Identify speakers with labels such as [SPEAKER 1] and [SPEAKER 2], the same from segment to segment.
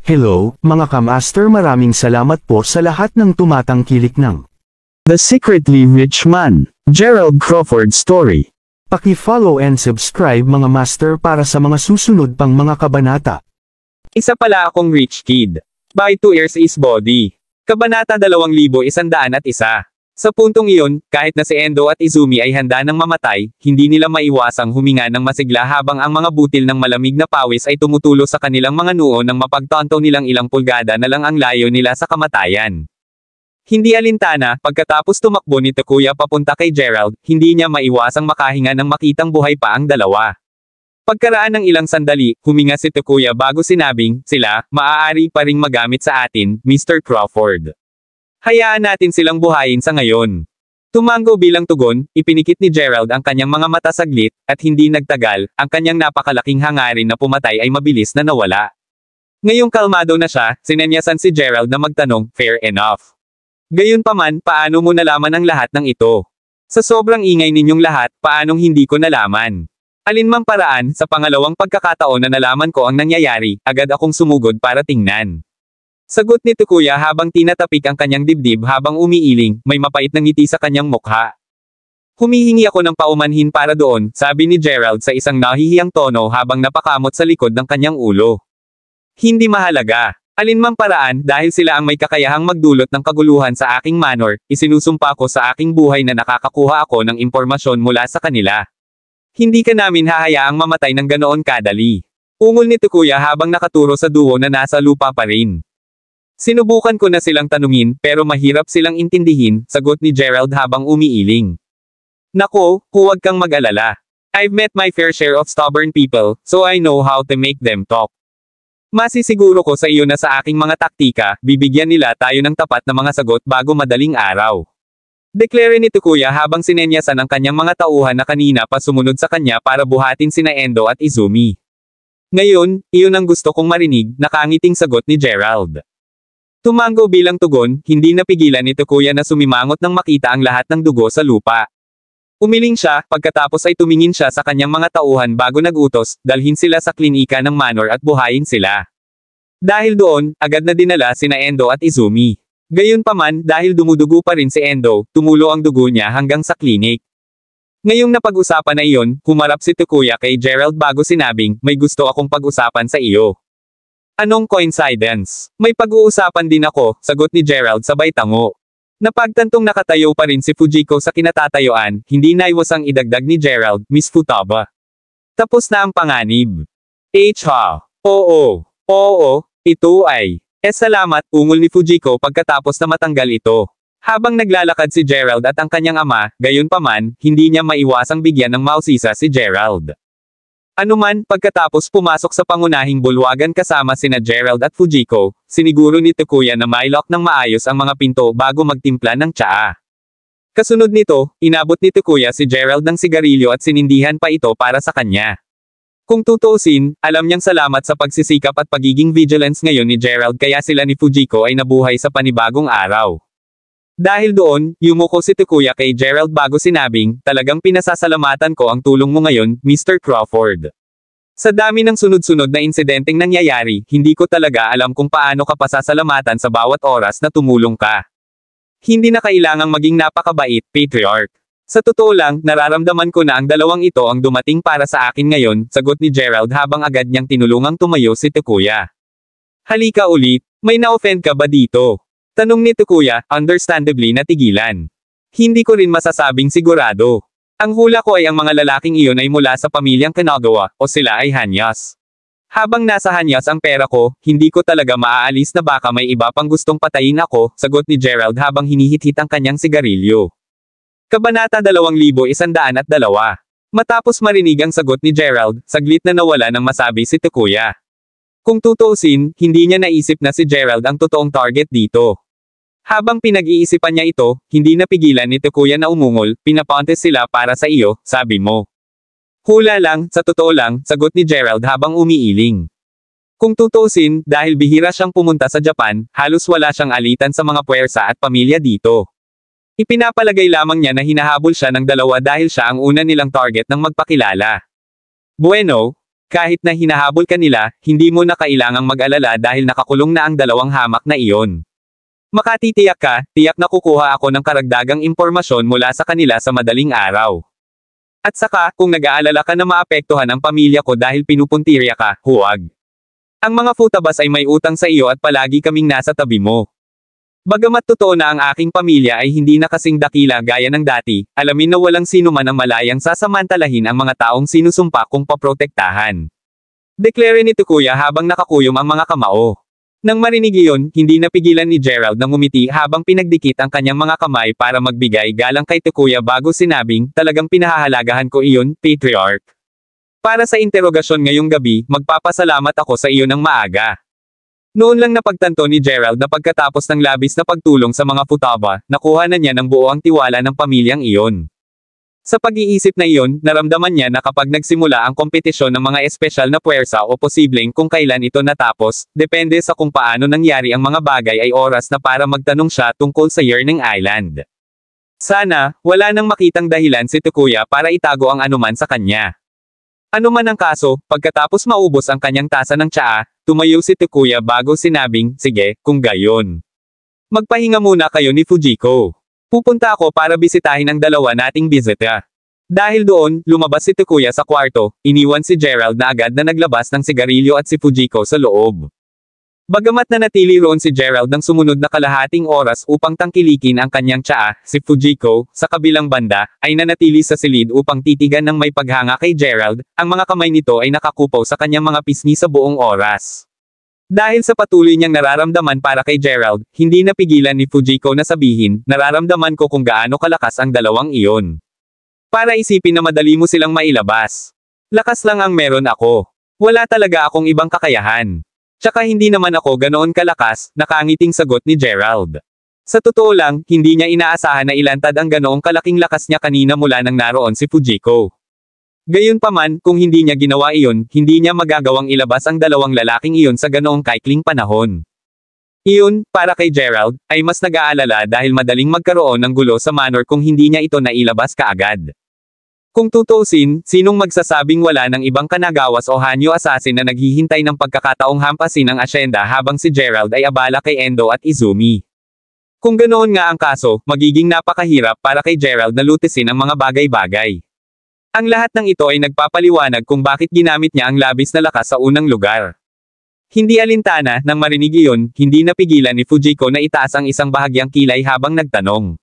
[SPEAKER 1] Hello, mga kamaster, maraming salamat po sa lahat ng tumatangkilik ng
[SPEAKER 2] The Secretly Rich Man, Gerald Crawford Story.
[SPEAKER 1] Paki-follow and subscribe mga master para sa mga susunod pang mga kabanata.
[SPEAKER 3] Isa pala akong rich kid. By 2 years is body. Kabanata 2101. Sa puntong iyon, kahit na si Endo at Izumi ay handa ng mamatay, hindi nila maiwasang huminga ng masigla habang ang mga butil ng malamig na pawis ay tumutulo sa kanilang mga noo nang mapagtanto nilang ilang pulgada na lang ang layo nila sa kamatayan. Hindi alintana, pagkatapos tumakbo ni Takuya papunta kay Gerald, hindi niya maiwasang makahinga nang makitang buhay pa ang dalawa. Pagkaraan ng ilang sandali, huminga si Takuya bago sinabing, sila, maaari pa ring magamit sa atin, Mr. Crawford. Hayaan natin silang buhayin sa ngayon. Tumango bilang tugon, ipinikit ni Gerald ang kanyang mga mata saglit, at hindi nagtagal, ang kanyang napakalaking hangarin na pumatay ay mabilis na nawala. Ngayong kalmado na siya, sinenyasan si Gerald na magtanong, fair enough. Gayunpaman, paano mo nalaman ang lahat ng ito? Sa sobrang ingay ninyong lahat, paanong hindi ko nalaman? Alinmang paraan, sa pangalawang pagkakataon na nalaman ko ang nangyayari, agad akong sumugod para tingnan. Sagot ni Takuya habang tinatapik ang kanyang dibdib habang umiiling, may mapait na ngiti sa kanyang mukha. Humihingi ako ng paumanhin para doon, sabi ni Gerald sa isang nahihiyang tono habang napakamot sa likod ng kanyang ulo. Hindi mahalaga. Alinmang paraan, dahil sila ang may kakayahang magdulot ng kaguluhan sa aking manor, isinusumpa ko sa aking buhay na nakakakuha ako ng impormasyon mula sa kanila. Hindi ka namin hahayaang mamatay ng ganoon kadali. Ungol ni Takuya habang nakaturo sa duo na nasa lupa pa rin. Sinubukan ko na silang tanungin, pero mahirap silang intindihin, sagot ni Gerald habang umiiling. Nako, huwag kang mag-alala. I've met my fair share of stubborn people, so I know how to make them talk. Masisiguro ko sa iyo na sa aking mga taktika, bibigyan nila tayo ng tapat na mga sagot bago madaling araw. Deklare ni Takuya habang sinenyasan ang kanyang mga tauhan na kanina pa sumunod sa kanya para buhatin sina Endo at Izumi. Ngayon, iyon ang gusto kong marinig, nakangiting sagot ni Gerald. Tumango bilang tugon, hindi napigilan ni Takuya na sumimangot nang makita ang lahat ng dugo sa lupa. Umiling siya, pagkatapos ay tumingin siya sa kanyang mga tauhan bago nagutos, dalhin sila sa klinika ng manor at buhayin sila. Dahil doon, agad na dinala sina Endo at Izumi. Gayunpaman, dahil dumudugo pa rin si Endo, tumulo ang dugo niya hanggang sa klinik. Ngayong napag-usapan na iyon, humarap si Takuya kay Gerald bago sinabing, may gusto akong pag-usapan sa iyo. Anong coincidence? May pag-uusapan din ako, sagot ni Gerald sabay tango. Napagtantong nakatayo pa rin si Fujiko sa kinatatayuan, hindi naiwasang idagdag ni Gerald, Miss Futaba. Tapos na ang panganib. Oo, ito ay. Salamat, ungol ni Fujiko pagkatapos na matanggal ito. Habang naglalakad si Gerald at ang kanyang ama, gayunpaman, hindi niya maiwasang bigyan ng mausisa si Gerald. Anuman, pagkatapos pumasok sa pangunahing bulwagan kasama sina Gerald at Fujiko, siniguro ni Takuya na may-lock ng maayos ang mga pinto bago magtimpla ng tsaa. Kasunod nito, inabot ni Takuya si Gerald ng sigarilyo at sinindihan pa ito para sa kanya. Kung tutuusin, alam niyang salamat sa pagsisikap at pagiging vigilance ngayon ni Gerald kaya sila ni Fujiko ay nabuhay sa panibagong araw. Dahil doon, yumuko si Takuya kay Gerald bago sinabing, talagang pinasasalamatan ko ang tulong mo ngayon, Mr. Crawford. Sa dami ng sunod-sunod na insidenteng nangyayari, hindi ko talaga alam kung paano ka pasasalamatan sa bawat oras na tumulong ka. Hindi na kailangang maging napakabait, Patriarch. Sa totoo lang, nararamdaman ko na ang dalawang ito ang dumating para sa akin ngayon, sagot ni Gerald habang agad niyang tinulungang tumayo si Takuya. Halika ulit, may na-offend ka ba dito? Tanong ni Takuya, understandably natigilan. Hindi ko rin masasabing sigurado. Ang hula ko ay ang mga lalaking iyon ay mula sa pamilyang Kanagawa, o sila ay Hanyas. Habang nasa Hanyas ang pera ko, hindi ko talaga maaalis na baka may iba pang gustong patayin ako, sagot ni Gerald habang hinihit-hit ang kanyang sigarilyo. Kabanata 2102. Matapos marinig ang sagot ni Gerald, saglit na nawala ng masabi si Takuya. Kung tutuusin, hindi niya naisip na si Gerald ang totoong target dito. Habang pinag-iisipan niya ito, hindi napigilan ni Takuya na umungol, pinapontes sila para sa iyo, sabi mo. Hula lang, sa totoo lang, sagot ni Gerald habang umiiling. Kung tutuusin, dahil bihira siyang pumunta sa Japan, halos wala siyang alitan sa mga puwersa at pamilya dito. Ipinapalagay lamang niya na hinahabol siya ng dalawa dahil siya ang una nilang target ng magpakilala. Bueno, kahit na hinahabol ka nila, hindi mo na kailangang mag-alala dahil nakakulong na ang dalawang hamak na iyon. Makatitiyak ka, tiyak na kukuha ako ng karagdagang impormasyon mula sa kanila sa madaling araw. At saka, kung nag-aalala ka na maapektuhan ang pamilya ko dahil pinupuntirya ka, huwag. Ang mga futabas ay may utang sa iyo at palagi kaming nasa tabi mo. Bagamat totoo na ang aking pamilya ay hindi na kasing dakila gaya ng dati, alamin na walang sino man ang malayang sasamantalahin ang mga taong sinusumpa kong paprotektahan. Deklare ni Takuya habang nakakuyom ang mga kamao. Nang marinig iyon, hindi napigilan ni Gerald na ngumiti habang pinagdikit ang kanyang mga kamay para magbigay galang kay Takuya bago sinabing, talagang pinahahalagahan ko iyon, Patriarch. Para sa interogasyon ngayong gabi, magpapasalamat ako sa iyo ng maaga. Noon lang napagtanto ni Gerald na pagkatapos ng labis na pagtulong sa mga futaba, nakuha na niya ng buo ang tiwala ng pamilyang iyon. Sa pag-iisip na iyon, naramdaman niya na kapag nagsimula ang kompetisyon ng mga espesyal na puwersa o posibleng kung kailan ito natapos, depende sa kung paano nangyari ang mga bagay ay oras na para magtanong siya tungkol sa Yearning Island. Sana, wala nang makitang dahilan si Takuya para itago ang anuman sa kanya. Ano man ang kaso, pagkatapos maubos ang kanyang tasa ng tsaa, tumayo si Takuya bago sinabing, sige, kung gayon. Magpahinga muna kayo ni Fujiko. Pupunta ako para bisitahin ang dalawa nating bisita. Dahil doon, lumabas si Takuya sa kwarto, iniwan si Gerald na agad na naglabas ng sigarilyo at si Fujiko sa loob. Bagamat nanatili roon si Gerald ng sumunod na kalahating oras upang tangkilikin ang kanyang tsaa, si Fujiko, sa kabilang banda, ay nanatili sa silid upang titigan ng may paghanga kay Gerald, ang mga kamay nito ay nakakupaw sa kanyang mga pisngi sa buong oras. Dahil sa patuloy niyang nararamdaman para kay Gerald, hindi napigilan ni Fujiko na sabihin, nararamdaman ko kung gaano kalakas ang dalawang iyon. Para isipin na madali mo silang mailabas. Lakas lang ang meron ako. Wala talaga akong ibang kakayahan. Tsaka hindi naman ako ganoon kalakas, nakangiting sagot ni Gerald. Sa totoo lang, hindi niya inaasahan na ilantad ang ganoong kalaking lakas niya kanina mula nang naroon si Fujiko. Gayunpaman, kung hindi niya ginawa iyon, hindi niya magagawang ilabas ang dalawang lalaking iyon sa ganoong kaikling panahon. Iyon, para kay Gerald, ay mas nag-aalala dahil madaling magkaroon ng gulo sa manor kung hindi niya ito nailabas kaagad. Kung tutuusin, sinong magsasabing wala ng ibang kanagawas o hanyo assassin na naghihintay ng pagkakataong hampasin ang asyenda habang si Gerald ay abala kay Endo at Izumi. Kung ganoon nga ang kaso, magiging napakahirap para kay Gerald na lutisin ang mga bagay-bagay. Ang lahat ng ito ay nagpapaliwanag kung bakit ginamit niya ang labis na lakas sa unang lugar. Hindi alintana, nang marinig iyon, hindi napigilan ni Fujiko na itaas ang isang bahagyang kilay habang nagtanong.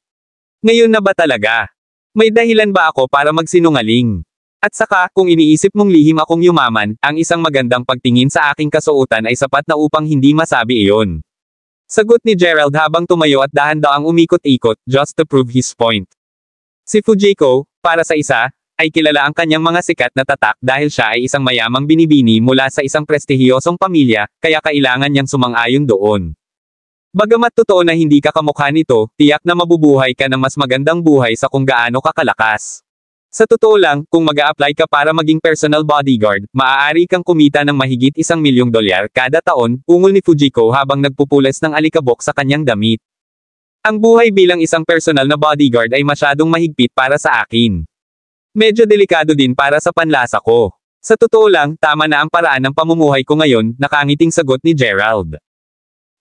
[SPEAKER 3] Ngayon na ba talaga? May dahilan ba ako para magsinungaling? At saka, kung iniisip mong lihim akong yumaman, ang isang magandang pagtingin sa aking kasuotan ay sapat na upang hindi masabi iyon. Sagot ni Gerald habang tumayo at dahan-daang umikot-ikot, just to prove his point. Si Fujiko, para sa isa, ay kilala ang kanyang mga sikat na tatak dahil siya ay isang mayamang binibini mula sa isang prestihiyosong pamilya, kaya kailangan niyang sumang-ayon doon. Bagamat totoo na hindi ka kamukha nito, tiyak na mabubuhay ka ng mas magandang buhay sa kung gaano ka kalakas. Sa totoo lang, kung mag-a-apply ka para maging personal bodyguard, maaari kang kumita ng mahigit $1,000,000 kada taon, ungol ni Fujiko habang nagpupules ng alikabok sa kanyang damit. Ang buhay bilang isang personal na bodyguard ay masyadong mahigpit para sa akin. Medyo delikado din para sa panlasa ko. Sa totoo lang, tama na ang paraan ng pamumuhay ko ngayon, nakangiting sagot ni Gerald.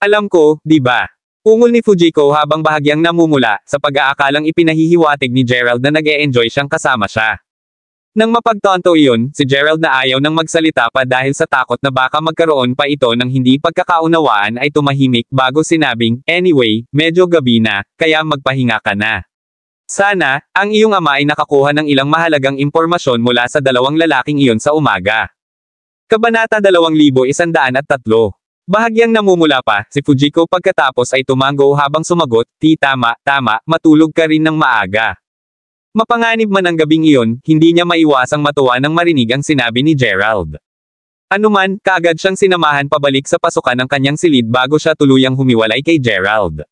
[SPEAKER 3] Alam ko, di ba? Ungol ni Fujiko habang bahagyang namumula, sa pag-aakalang ipinahihiwatig ni Gerald na nag-e-enjoy siyang kasama siya. Nang mapagtanto iyon, si Gerald na ayaw nang magsalita pa dahil sa takot na baka magkaroon pa ito ng hindi pagkakaunawaan ay tumahimik bago sinabing, anyway, medyo gabi na, kaya magpahinga ka na. Sana, ang iyong ama ay nakakuha ng ilang mahalagang impormasyon mula sa dalawang lalaking iyon sa umaga. Kabanata 2103. Bahagyang namumula pa, si Fujiko pagkatapos ay tumango habang sumagot, tama, matulog ka rin ng maaga. Mapanganib man ang gabing iyon, hindi niya maiwasang matuwa nang marinig ang sinabi ni Gerald. Anuman, kaagad siyang sinamahan pabalik sa pasukan ng kanyang silid bago siya tuluyang humiwalay kay Gerald.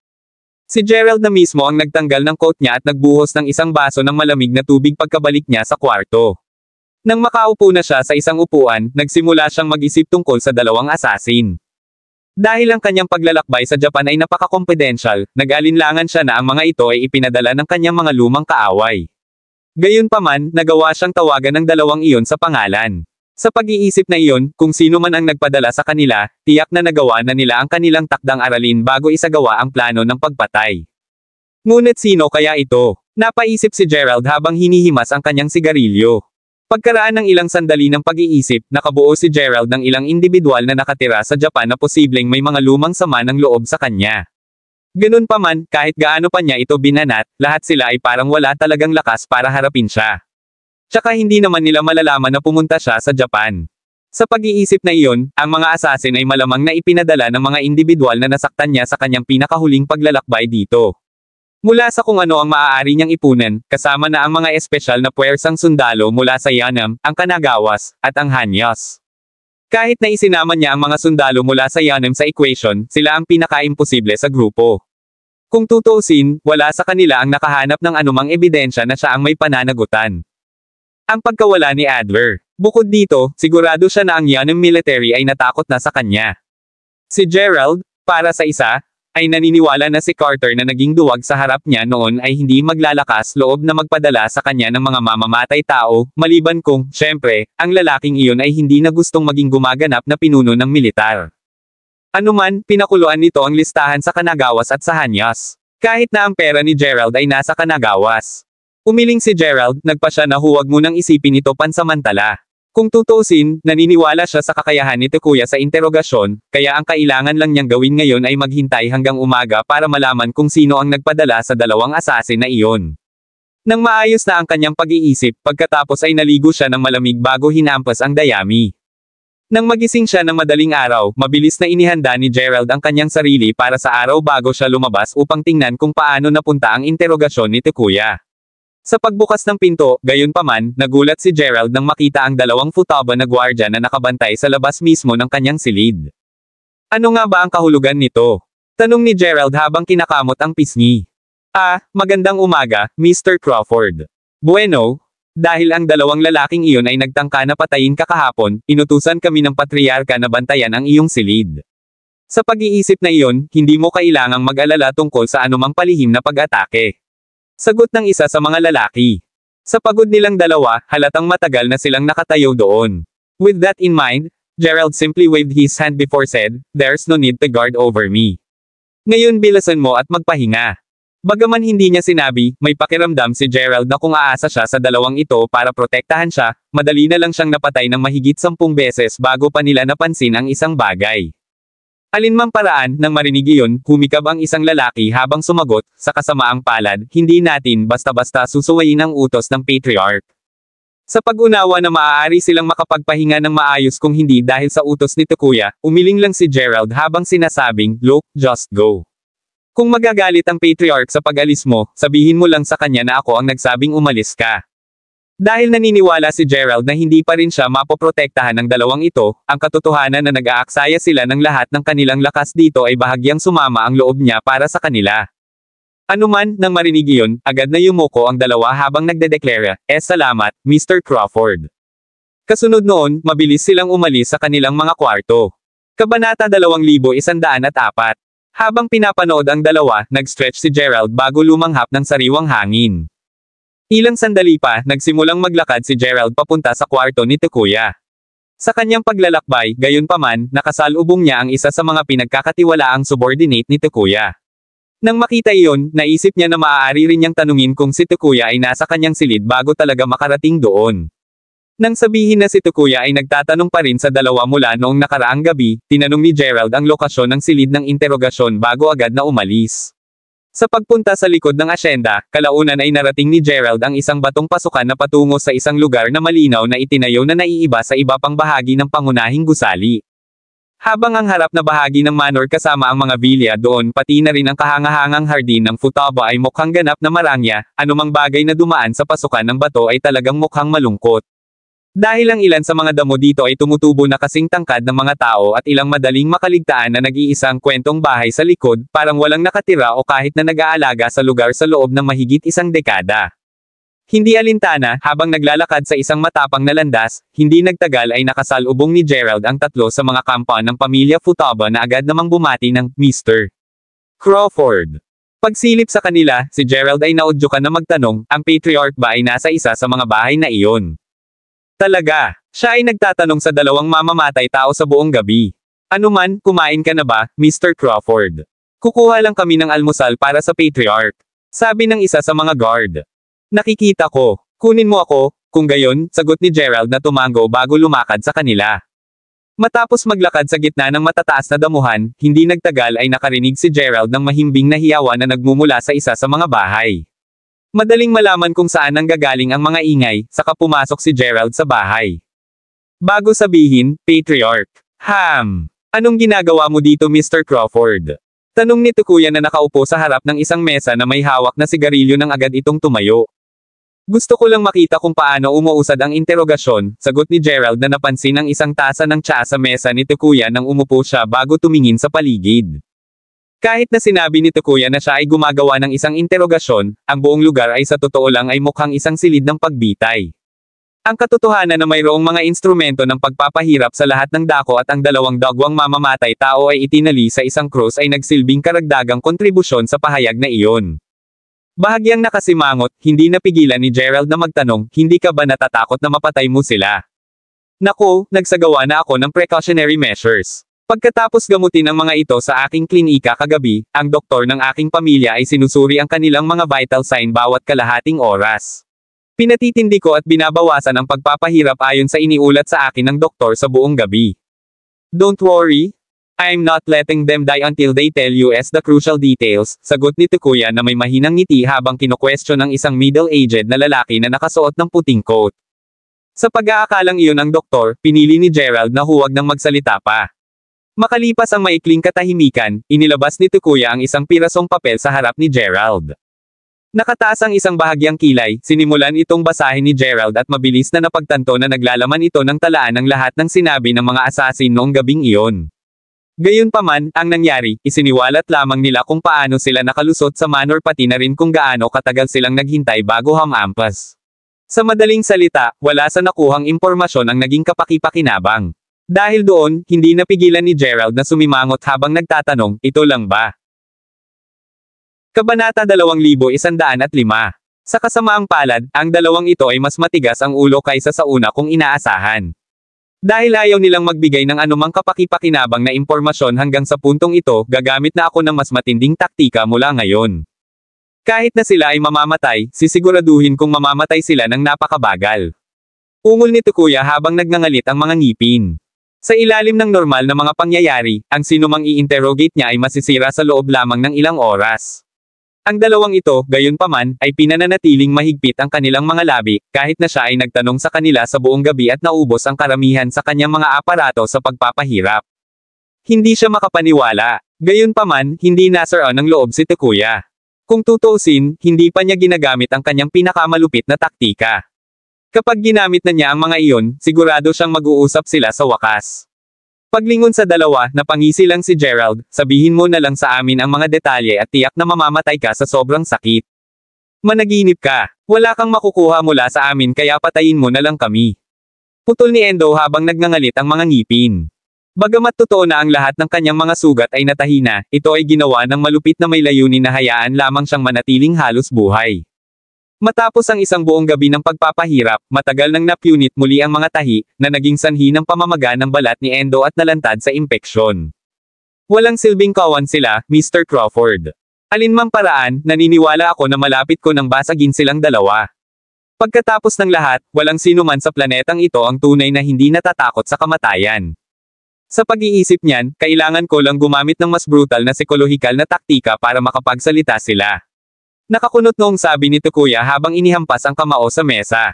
[SPEAKER 3] Si Gerald na mismo ang nagtanggal ng coat niya at nagbuhos ng isang baso ng malamig na tubig pagkabalik niya sa kwarto. Nang makaupo na siya sa isang upuan, nagsimula siyang mag-isip tungkol sa dalawang assassin. Dahil ang kanyang paglalakbay sa Japan ay napaka-confidential, nag-alinlangan siya na ang mga ito ay ipinadala ng kanyang mga lumang kaaway. Gayunpaman, nagawa siyang tawagan ng dalawang iyon sa pangalan. Sa pag-iisip na iyon, kung sino man ang nagpadala sa kanila, tiyak na nagawa na nila ang kanilang takdang aralin bago isagawa ang plano ng pagpatay. Ngunit sino kaya ito? Napaisip si Gerald habang hinihimas ang kanyang sigarilyo. Pagkaraan ng ilang sandali ng pag-iisip, nakabuo si Gerald ng ilang individual na nakatira sa Japan na posibleng may mga lumang sama ng loob sa kanya. Ganun pa man, kahit gaano pa niya ito binanat, lahat sila ay parang wala talagang lakas para harapin siya. Tsaka hindi naman nila malalaman na pumunta siya sa Japan. Sa pag-iisip na iyon, ang mga assassin ay malamang na ipinadala ng mga individual na nasaktan niya sa kanyang pinakahuling paglalakbay dito. Mula sa kung ano ang maaari niyang ipunan, kasama na ang mga espesyal na puwersang sundalo mula sa Yanam, ang Kanagawas, at ang Hanyas. Kahit na isinama niya ang mga sundalo mula sa Yanam sa equation, sila ang pinaka-imposible sa grupo. Kung tutuusin, wala sa kanila ang nakahanap ng anumang ebidensya na siya ang may pananagutan. Ang pagkawala ni Adler. Bukod dito, sigurado siya na ang Yanam military ay natakot na sa kanya. Si Gerald, para sa isa, ay naniniwala na si Carter na naging duwag sa harap niya noon ay hindi maglalakas loob na magpadala sa kanya ng mga mamamatay tao, maliban kung, syempre, ang lalaking iyon ay hindi na gustong maging gumaganap na pinuno ng militar. Anuman, pinakuluan nito ang listahan sa Kanagawas at sa Hanyas. Kahit na ang pera ni Gerald ay nasa Kanagawas. Umiling si Gerald, nagpa siya na huwag munang isipin ito pansamantala. Kung tutuusin, naniniwala siya sa kakayahan ni Takuya sa interogasyon, kaya ang kailangan lang niyang gawin ngayon ay maghintay hanggang umaga para malaman kung sino ang nagpadala sa dalawang assassin na iyon. Nang maayos na ang kanyang pag-iisip, pagkatapos ay naligo siya ng malamig bago hinampas ang dayami. Nang magising siya ng madaling araw, mabilis na inihanda ni Gerald ang kanyang sarili para sa araw bago siya lumabas upang tingnan kung paano napunta ang interogasyon ni Takuya. Sa pagbukas ng pinto, gayunpaman, nagulat si Gerald nang makita ang dalawang futaba na gwardya na nakabantay sa labas mismo ng kanyang silid. Ano nga ba ang kahulugan nito? Tanong ni Gerald habang kinakamot ang pisngi. Magandang umaga, Mr. Crawford. Bueno, dahil ang dalawang lalaking iyon ay nagtangka na patayin ka kahapon, inutusan kami ng patriarka na bantayan ang iyong silid. Sa pag-iisip na iyon, hindi mo kailangang mag-alala tungkol sa anumang palihim na pag-atake. Sagot ng isa sa mga lalaki. Sa pagod nilang dalawa, halatang matagal na silang nakatayo doon. With that in mind, Gerald simply waved his hand before said, "There's no need to guard over me. Ngayon bilasan mo at magpahinga." Bagaman hindi niya sinabi, may pakiramdam si Gerald na kung aasa siya sa dalawang ito para protektahan siya, madali na lang siyang napatay ng mahigit 10 beses bago pa nila napansin ang isang bagay. Alinmang paraan, nang marinig iyon, humikab ang isang lalaki habang sumagot, sa kasamaang palad, hindi natin basta-basta susuwayin ang utos ng Patriarch. Sa pag-unawa na maaari silang makapagpahinga ng maayos kung hindi dahil sa utos ni Takuya, umiling lang si Gerald habang sinasabing, "Look, just go." Kung magagalit ang Patriarch sa pag-alis mo, sabihin mo lang sa kanya na ako ang nagsabing umalis ka. Dahil naniniwala si Gerald na hindi pa rin siya mapoprotektahan ng dalawang ito, ang katotohanan na nag-aaksaya sila ng lahat ng kanilang lakas dito ay bahagyang sumama ang loob niya para sa kanila. Anuman, nang marinig iyon, agad na yumuko ang dalawa habang nagdedeklara, salamat, Mr. Crawford. Kasunod noon, mabilis silang umalis sa kanilang mga kwarto. Kabanata 2104. Habang pinapanood ang dalawa, nag-stretch si Gerald bago lumanghap ng sariwang hangin. Ilang sandali pa, nagsimulang maglakad si Gerald papunta sa kwarto ni Takuya. Sa kanyang paglalakbay, gayunpaman, nakasalubong niya ang isa sa mga pinagkakatiwalaang subordinate ni Takuya. Nang makita iyon, naisip niya na maaari rin niyang tanungin kung si Takuya ay nasa kanyang silid bago talaga makarating doon. Nang sabihin na si Takuya ay nagtatanong pa rin sa dalawa mula noong nakaraang gabi, tinanong ni Gerald ang lokasyon ng silid ng interogasyon bago agad na umalis. Sa pagpunta sa likod ng asyenda, kalaunan ay narating ni Gerald ang isang batong pasukan na patungo sa isang lugar na malinaw na itinayo na naiiba sa iba pang bahagi ng pangunahing gusali. Habang ang harap na bahagi ng manor kasama ang mga vilya doon pati na rin ang kahangahangang hardin ng futaba ay mukhang ganap na marangya, anumang bagay na dumaan sa pasukan ng bato ay talagang mukhang malungkot. Dahil ang ilan sa mga damo dito ay tumutubo na kasing tangkad ng mga tao at ilang madaling makaligtaan na nag-iisang kwentong bahay sa likod, parang walang nakatira o kahit na nag-aalaga sa lugar sa loob ng mahigit isang dekada. Hindi alintana, habang naglalakad sa isang matapang na landas, hindi nagtagal ay nakasalubong ni Gerald ang tatlo sa mga kampan ng pamilya Futaba na agad namang bumati ng Mr. Crawford. Pagsilip sa kanila, si Gerald ay naudyukan na magtanong, ang Patriarch ba ay nasa isa sa mga bahay na iyon? Talaga, Siya ay nagtatanong sa dalawang mamamatay tao sa buong gabi. Ano man, kumain ka na ba, Mr. Crawford? Kukuha lang kami ng almusal para sa Patriarch. Sabi ng isa sa mga guard. Nakikita ko. Kunin mo ako, kung gayon, sagot ni Gerald na tumango bago lumakad sa kanila. Matapos maglakad sa gitna ng matataas na damuhan, hindi nagtagal ay nakarinig si Gerald ng mahimbing na hiyawan na nagmumula sa isa sa mga bahay. Madaling malaman kung saan nanggagaling ang mga ingay, saka pumasok si Gerald sa bahay. Bago sabihin, Patriarch. Anong ginagawa mo dito, Mr. Crawford? Tanong ni Tukuya na nakaupo sa harap ng isang mesa na may hawak na sigarilyo nang agad itong tumayo. Gusto ko lang makita kung paano umuusad ang interogasyon, sagot ni Gerald na napansin ang isang tasa ng tsaa sa mesa ni Tukuya nang umupo siya bago tumingin sa paligid. Kahit na sinabi ni Tukuya na siya ay gumagawa ng isang interogasyon, ang buong lugar ay sa totoo lang ay mukhang isang silid ng pagbitay. Ang katotohanan na mayroong mga instrumento ng pagpapahirap sa lahat ng dako at ang dalawang dagwang mamamatay tao ay itinali sa isang krus ay nagsilbing karagdagang kontribusyon sa pahayag na iyon. Bahagyang nakasimangot, hindi napigilan ni Gerald na magtanong, hindi ka ba natatakot na mapatay mo sila? Naku, nagsagawa na ako ng precautionary measures. Pagkatapos gamutin ang mga ito sa aking klinika kagabi, ang doktor ng aking pamilya ay sinusuri ang kanilang mga vital sign bawat kalahating oras. Pinatitindi ko at binabawasan ang pagpapahirap ayon sa iniulat sa akin ng doktor sa buong gabi. Don't worry. I'm not letting them die until they tell you the crucial details, sagot ni Tukuya na may mahinang ngiti habang kino-question ng isang middle-aged na lalaki na nakasuot ng puting coat. Sa pag-aakalang iyon ng doktor, pinili ni Gerald na huwag nang magsalita pa. Makalipas ang maikling katahimikan, inilabas ni Tukuya ang isang pirasong papel sa harap ni Gerald. Nakataas ang isang bahagyang kilay, sinimulan itong basahin ni Gerald at mabilis na napagtanto na naglalaman ito ng talaan ng lahat ng sinabi ng mga asasin noong gabing iyon. Gayunpaman, ang nangyari, isiniwalat lamang nila kung paano sila nakalusot sa manor pati na rin kung gaano katagal silang naghintay bago hamampas. Sa madaling salita, wala sa nakuhang impormasyon ang naging kapaki-pakinabang. Dahil doon, hindi napigilan ni Gerald na sumimangot habang nagtatanong, ito lang ba? Kabanata 2105. Sa kasamaang palad, ang dalawang ito ay mas matigas ang ulo kaysa sa una kung inaasahan. Dahil ayaw nilang magbigay ng anumang kapaki-pakinabang na impormasyon hanggang sa puntong ito, gagamit na ako ng mas matinding taktika mula ngayon. Kahit na sila ay mamamatay, sisiguraduhin kung mamamatay sila ng napakabagal. Ungol ni Tukuya habang nagngangalit ang mga ngipin. Sa ilalim ng normal na mga pangyayari, ang sinumang i-interrogate niya ay masisira sa loob lamang ng ilang oras. Ang dalawang ito, gayunpaman, ay pinananatiling mahigpit ang kanilang mga labi, kahit na siya ay nagtanong sa kanila sa buong gabi at naubos ang karamihan sa kanyang mga aparato sa pagpapahirap. Hindi siya makapaniwala. Gayunpaman, hindi nasara ng loob si Tukuya. Kung tutuusin, hindi pa niya ginagamit ang kanyang pinakamalupit na taktika. Kapag ginamit na niya ang mga iyon, sigurado siyang mag-uusap sila sa wakas. Paglingon sa dalawa, napangisi lang si Gerald, sabihin mo na lang sa amin ang mga detalye at tiyak na mamamatay ka sa sobrang sakit. Managinip ka. Wala kang makukuha mula sa amin kaya patayin mo na lang kami. Putol ni Endo habang nagngangalit ang mga ngipin. Bagamat totoo na ang lahat ng kanyang mga sugat ay natahina, ito ay ginawa ng malupit na may layunin na hayaan lamang siyang manatiling halos buhay. Matapos ang isang buong gabi ng pagpapahirap, matagal nang napunit muli ang mga tahi, na naging sanhi ng pamamaga ng balat ni Endo at nalantad sa impeksyon. Walang silbing kawan sila, Mr. Crawford. Alinmang paraan, naniniwala ako na malapit ko nang basagin silang dalawa. Pagkatapos ng lahat, walang sino man sa planetang ito ang tunay na hindi natatakot sa kamatayan. Sa pag-iisip niyan, kailangan ko lang gumamit ng mas brutal na psikolohikal na taktika para makapagsalita sila. Nakakunot noong sabi ni Tukuya habang inihampas ang kamao sa mesa.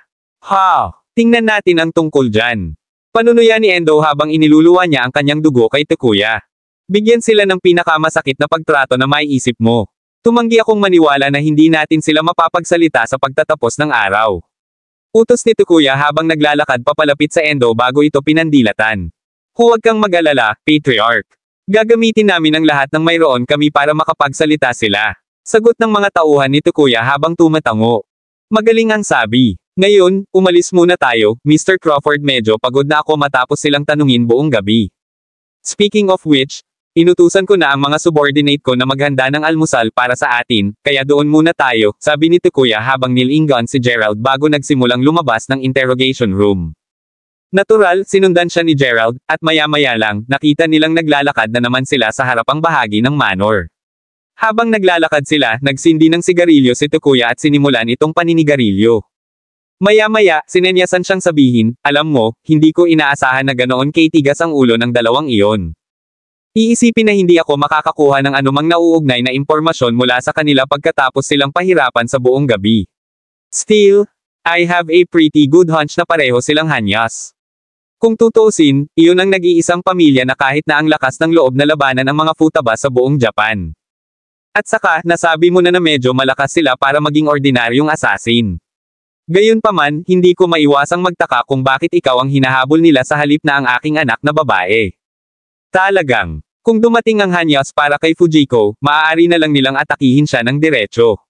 [SPEAKER 3] Tingnan natin ang tungkol dyan. Panunuya ni Endo habang iniluluwa niya ang kanyang dugo kay Tukuya. Bigyan sila ng pinakamasakit na pagtrato na maiisip mo. Tumanggi akong maniwala na hindi natin sila mapapagsalita sa pagtatapos ng araw. Utos ni Tukuya habang naglalakad papalapit sa Endo bago ito pinandilatan. Huwag kang mag-alala, Patriarch. Gagamitin namin ang lahat ng mayroon kami para makapagsalita sila. Sagot ng mga tauhan ni Tukuya habang tumatango. Magaling ang sabi. Ngayon, umalis muna tayo, Mr. Crawford, medyo pagod na ako matapos silang tanungin buong gabi. Speaking of which, inutusan ko na ang mga subordinate ko na maghanda ng almusal para sa atin, kaya doon muna tayo, sabi ni Tukuya habang nilingon si Gerald bago nagsimulang lumabas ng interrogation room. Natural, sinundan siya ni Gerald, at maya-maya lang, nakita nilang naglalakad na naman sila sa harapang bahagi ng manor. Habang naglalakad sila, nagsindi ng sigarilyo si Takuya at sinimulan itong paninigarilyo. Maya-maya, sinenyasan siyang sabihin, alam mo, hindi ko inaasahan na ganoon katigas ang ulo ng dalawang iyon. Iisipin na hindi ako makakakuha ng anumang nauugnay na impormasyon mula sa kanila pagkatapos silang pahirapan sa buong gabi. Still, I have a pretty good hunch na pareho silang hanyas. Kung tutuusin, iyon ang nag-iisang pamilya na kahit na ang lakas ng loob na labanan ang mga futaba sa buong Japan. At saka, nasabi mo na medyo malakas sila para maging ordinaryong assassin. Gayunpaman, hindi ko maiwasang magtaka kung bakit ikaw ang hinahabol nila sa halip na ang aking anak na babae. Talagang, kung dumating ang hanyas para kay Fujiko, maaari na lang nilang atakihin siya ng diretso.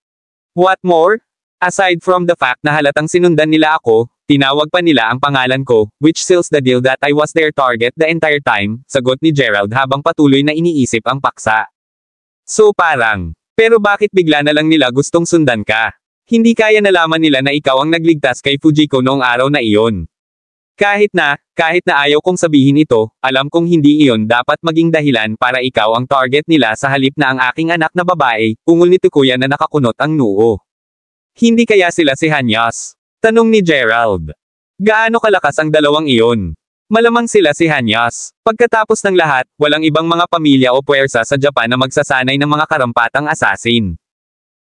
[SPEAKER 3] What more? Aside from the fact na halatang sinundan nila ako, tinawag pa nila ang pangalan ko, which seals the deal that I was their target the entire time, sagot ni Gerald habang patuloy na iniisip ang paksa. So parang, pero bakit bigla na lang nila gustong sundan ka? Hindi kaya nalaman nila na ikaw ang nagligtas kay Fujiko noong araw na iyon. Kahit na ayaw kong sabihin ito, alam kong hindi iyon dapat maging dahilan para ikaw ang target nila sa halip na ang aking anak na babae, ungol ni Takuya na nakakunot ang noo. Hindi kaya sila si Hanyas? Tanong ni Gerald. Gaano kalakas ang dalawang iyon? Malamang sila si Hanyas. Pagkatapos ng lahat, walang ibang mga pamilya o puwersa sa Japan na magsasanay ng mga karampatang assassin.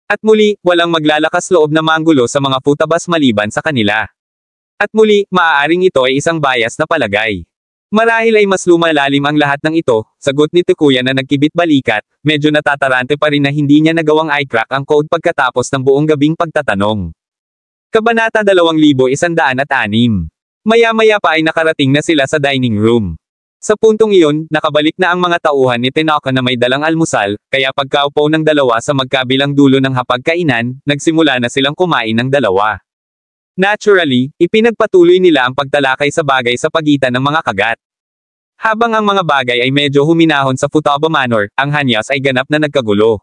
[SPEAKER 3] At muli, walang maglalakas loob na manggulo sa mga futabas maliban sa kanila. At muli, maaaring ito ay isang bias na palagay. Marahil ay mas lumalalim ang lahat ng ito, sagot ni Takuya na nagkibit-balikat, medyo natatarante pa rin na hindi niya nagawang i-crack ang code pagkatapos ng buong gabing pagtatanong. Kabanata 2106. Maya-maya pa ay nakarating na sila sa dining room. Sa puntong iyon, nakabalik na ang mga tauhan ni Tanaka na may dalang almusal, kaya pagkaupo ng dalawa sa magkabilang dulo ng hapagkainan, nagsimula na silang kumain ng dalawa. Naturally, ipinagpatuloy nila ang pagtalakay sa bagay sa pagitan ng mga kagat. Habang ang mga bagay ay medyo huminahon sa Futaba Manor, ang hanyas ay ganap na nagkagulo.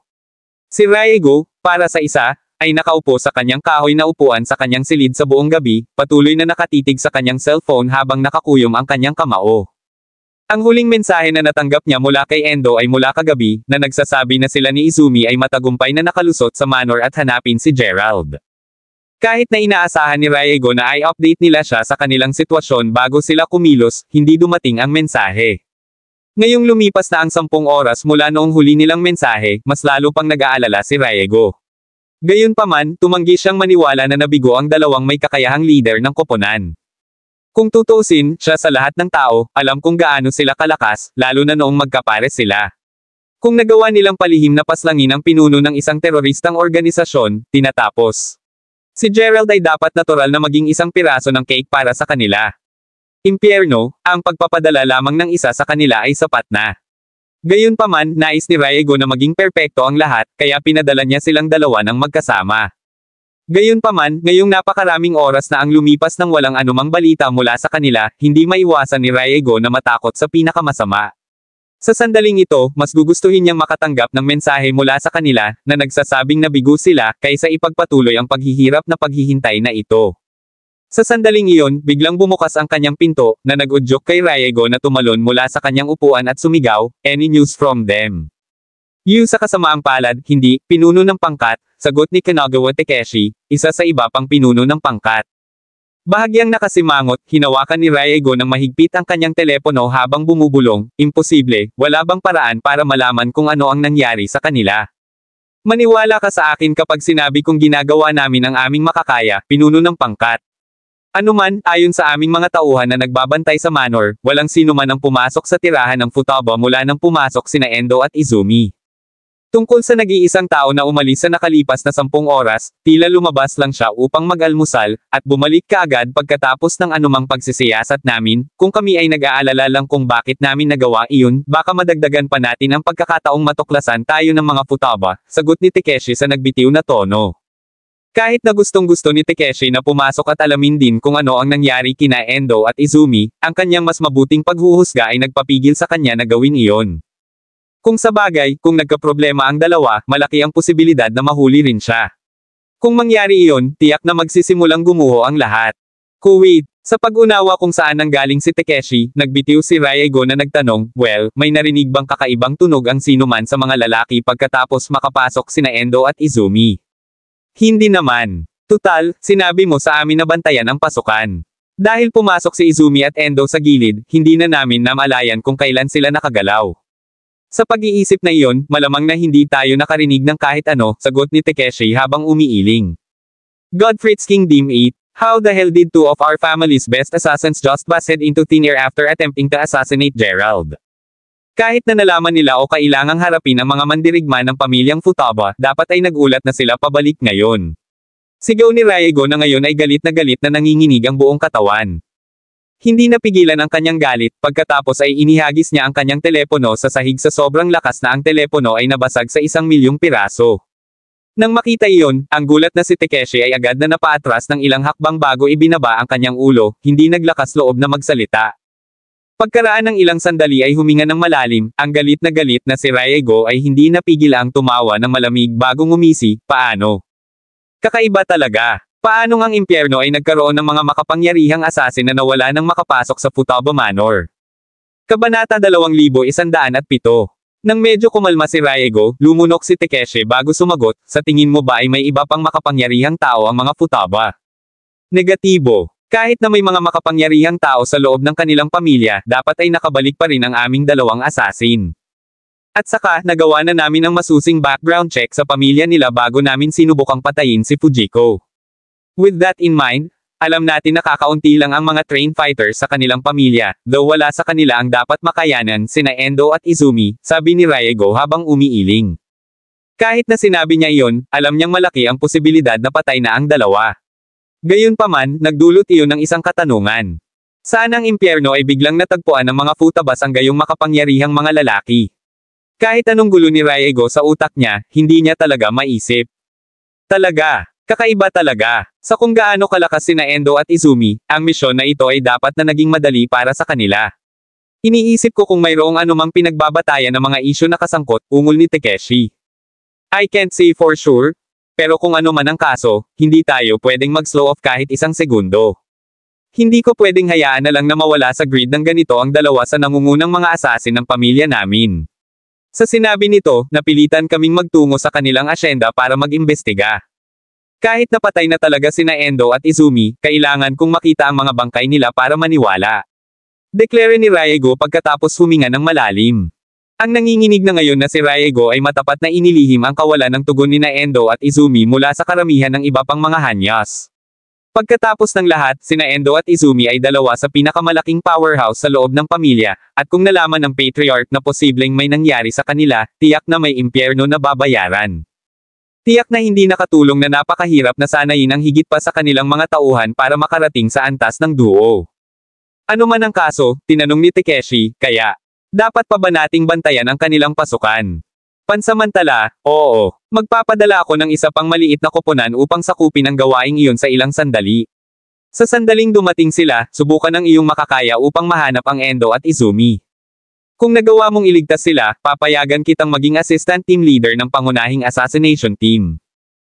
[SPEAKER 3] Si Raigo, para sa isa, ay nakaupo sa kanyang kahoy na upuan sa kanyang silid sa buong gabi, patuloy na nakatitig sa kanyang cellphone habang nakakuyom ang kanyang kamao. Ang huling mensahe na natanggap niya mula kay Endo ay mula kagabi, na nagsasabi na sila ni Izumi ay matagumpay na nakalusot sa manor at hanapin si Gerald. Kahit na inaasahan ni Raigo na ay update nila siya sa kanilang sitwasyon bago sila kumilos, hindi dumating ang mensahe. Ngayong lumipas na ang 10 oras mula noong huli nilang mensahe, mas lalo pang nag-aalala si Raigo. Gayunpaman, tumanggi siyang maniwala na nabigo ang dalawang may kakayahang leader ng koponan. Kung tutuusin, siya sa lahat ng tao, alam kung gaano sila kalakas, lalo na noong magkapares sila. Kung nagawa nilang palihim na paslangin ang pinuno ng isang teroristang organisasyon, tinatapos. Si Gerald ay dapat natural na maging isang piraso ng cake para sa kanila. Impyerno, ang pagpapadala lamang ng isa sa kanila ay sapat na. Gayunpaman, nais ni Raigo na maging perpekto ang lahat, kaya pinadala niya silang dalawa ng magkasama. Gayunpaman, ngayong napakaraming oras na ang lumipas ng walang anumang balita mula sa kanila, hindi maiwasan ni Raigo na matakot sa pinakamasama. Sa sandaling ito, mas gugustuhin niyang makatanggap ng mensahe mula sa kanila, na nagsasabing nabigo sila, kaysa ipagpatuloy ang paghihirap na paghihintay na ito. Sa sandaling iyon, biglang bumukas ang kanyang pinto, na nag-udyok kay Raigo na tumalon mula sa kanyang upuan at sumigaw, "Any news from them?" Sa kasamaang palad, hindi, pinuno ng pangkat, sagot ni Kanagawa Takeshi, isa sa iba pang pinuno ng pangkat. Bahagyang nakasimangot, hinawakan ni Raigo ng mahigpit ang kanyang telepono habang bumubulong, imposible, wala bang paraan para malaman kung ano ang nangyari sa kanila. Maniwala ka sa akin kapag sinabi kong ginagawa namin ang aming makakaya, pinuno ng pangkat. Anuman, ayon sa aming mga tauhan na nagbabantay sa manor, walang sino man ang pumasok sa tirahan ng Futaba mula nang pumasok sina Endo at Izumi. Tungkol sa nag-iisang tao na umalis sa nakalipas na 10 oras, tila lumabas lang siya upang mag-almusal, at bumalik kaagad pagkatapos ng anumang pagsisiyasat namin, kung kami ay nag-aalala lang kung bakit namin nagawa iyon, baka madagdagan pa natin ang pagkakataong matuklasan tayo ng mga Futaba, sagot ni Takeshi sa nagbitiw na tono. Kahit na gustong-gusto ni Takeshi na pumasok at alamin din kung ano ang nangyari kina Endo at Izumi, ang kanyang mas mabuting paghuhusga ay nagpapigil sa kanya na gawin iyon. Kung sa bagay, kung nagkaproblema ang dalawa, malaki ang posibilidad na mahuli rin siya. Kung mangyari iyon, tiyak na magsisimulang gumuho ang lahat. Kuwait, Sa pag-unawa kung saan nanggaling si Takeshi, nagbitiw si Ryego na nagtanong, well, may narinig bang kakaibang tunog ang sino man sa mga lalaki pagkatapos makapasok sina Endo at Izumi? Hindi naman. Tutal, sinabi mo sa amin na bantayan ang pasukan. Dahil pumasok si Izumi at Endo sa gilid, hindi na namin namalayan kung kailan sila nakagalaw. Sa pag-iisip na iyon, malamang na hindi tayo nakarinig ng kahit ano, sagot ni Takeshi habang umiiling. Godfrey's Kingdom 8. How the hell did two of our family's best assassins just busted into thin air after attempting to assassinate Gerald? Kahit na nalaman nila o kailangang harapin ang mga mandirigma ng pamilyang Futaba, dapat ay nagulat na sila pabalik ngayon. Sigaw ni Ryego na ngayon ay galit na nanginginig ang buong katawan. Hindi napigilan ang kanyang galit, pagkatapos ay inihagis niya ang kanyang telepono sa sahig sa sobrang lakas na ang telepono ay nabasag sa 1,000,000 piraso. Nang makita iyon, ang gulat na si Takeshi ay agad na napaatras ng ilang hakbang bago ibinaba ang kanyang ulo, hindi naglakas loob na magsalita. Pagkaraan ng ilang sandali ay huminga ng malalim, ang galit na si Ryego ay hindi napigil ang tumawa ng malamig bago ngumisi, paano? Kakaiba talaga. Paano ang impyerno ay nagkaroon ng mga makapangyarihang asasin na nawala nang makapasok sa Futaba Manor? Kabanata 2107. Nang medyo kumalma si Ryego, lumunok si Takeshi bago sumagot, sa tingin mo ba ay may iba pang makapangyarihang tao ang mga Futaba? Negatibo. Kahit na may mga makapangyarihang tao sa loob ng kanilang pamilya, dapat ay nakabalik pa rin ang aming dalawang asasin. At saka, nagawa na namin ang masusing background check sa pamilya nila bago namin sinubukang patayin si Fujiko. With that in mind, alam natin na kakaunti lang ang mga trained fighters sa kanilang pamilya, though wala sa kanila ang dapat makayanan sina Endo at Izumi, sabi ni Ryego habang umiiling. Kahit na sinabi niya iyon, alam niyang malaki ang posibilidad na patay na ang dalawa. Gayunpaman, nagdulot iyon ng isang katanungan. Saan ang impyerno ay biglang natagpuan ng mga Futabas ang gayong makapangyarihang mga lalaki? Kahit anong gulo ni Ryego sa utak niya, hindi niya talaga maisip. Talaga. Kakaiba talaga. Sa kung gaano kalakas sina Endo at Izumi, ang misyon na ito ay dapat na naging madali para sa kanila. Iniisip ko kung mayroong anumang pinagbabatayan ng mga isyu na kasangkot, ungol ni Takeshi. I can't say for sure, pero kung ano man ang kaso, hindi tayo pwedeng mag-slow off kahit isang segundo. Hindi ko pwedeng hayaan na lang na mawala sa grid ng ganito ang dalawa sa nangungunang mga asasin ng pamilya namin. Sa sinabi nito, napilitan kaming magtungo sa kanilang asyenda para mag-imbestiga. Kahit napatay na talaga sina Endo at Izumi, kailangan kong makita ang mga bangkay nila para maniwala. Deklare ni Ryego pagkatapos huminga ng malalim. Ang nanginginig na ngayon na si Ryego ay matapat na inilihim ang kawalan ng tugon ni Endo at Izumi mula sa karamihan ng iba pang mga hanyas. Pagkatapos ng lahat, sina Endo at Izumi ay dalawa sa pinakamalaking powerhouse sa loob ng pamilya, at kung nalaman ng patriarch na posibleng may nangyari sa kanila, tiyak na may impyerno na babayaran. Tiyak na hindi nakatulong na napakahirap na sanayin ang higit pa sa kanilang mga tauhan para makarating sa antas ng duo. Ano man ang kaso, tinanong ni Takeshi, kaya, dapat pa ba nating bantayan ang kanilang pasukan? Pansamantala, oo, magpapadala ako ng isa pang maliit na koponan upang sakupin ang gawaing iyon sa ilang sandali. Sa sandaling dumating sila, subukan ang iyong makakaya upang mahanap ang Endo at Izumi. Kung nagawa mong iligtas sila, papayagan kitang maging assistant team leader ng pangunahing assassination team.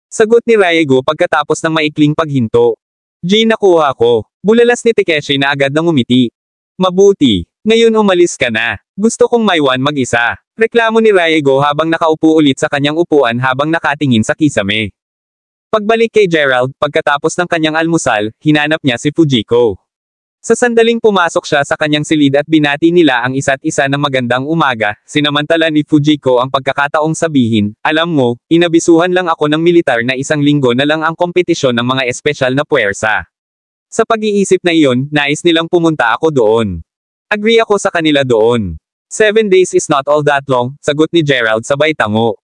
[SPEAKER 3] Sagot ni Ryego pagkatapos ng maikling paghinto. G, nakuha ko. Bulalas ni Takeshi na agad nang umiti. Mabuti. Ngayon umalis ka na. Gusto kong maiwan mag-isa. Reklamo ni Ryego habang nakaupo ulit sa kanyang upuan habang nakatingin sa kisame. Pagbalik kay Gerald, pagkatapos ng kanyang almusal, hinanap niya si Fujiko. Sa sandaling pumasok siya sa kanyang silid at binati nila ang isa't isa ng magandang umaga, sinamantala ni Fujiko ang pagkakataong sabihin, alam mo, inabisuhan lang ako ng militar na 1 linggo na lang ang kompetisyon ng mga espesyal na puwersa. Sa pag-iisip na iyon, nais nilang pumunta ako doon. Agree ako sa kanila doon. 7 days is not all that long, sagot ni Gerald sabay tango.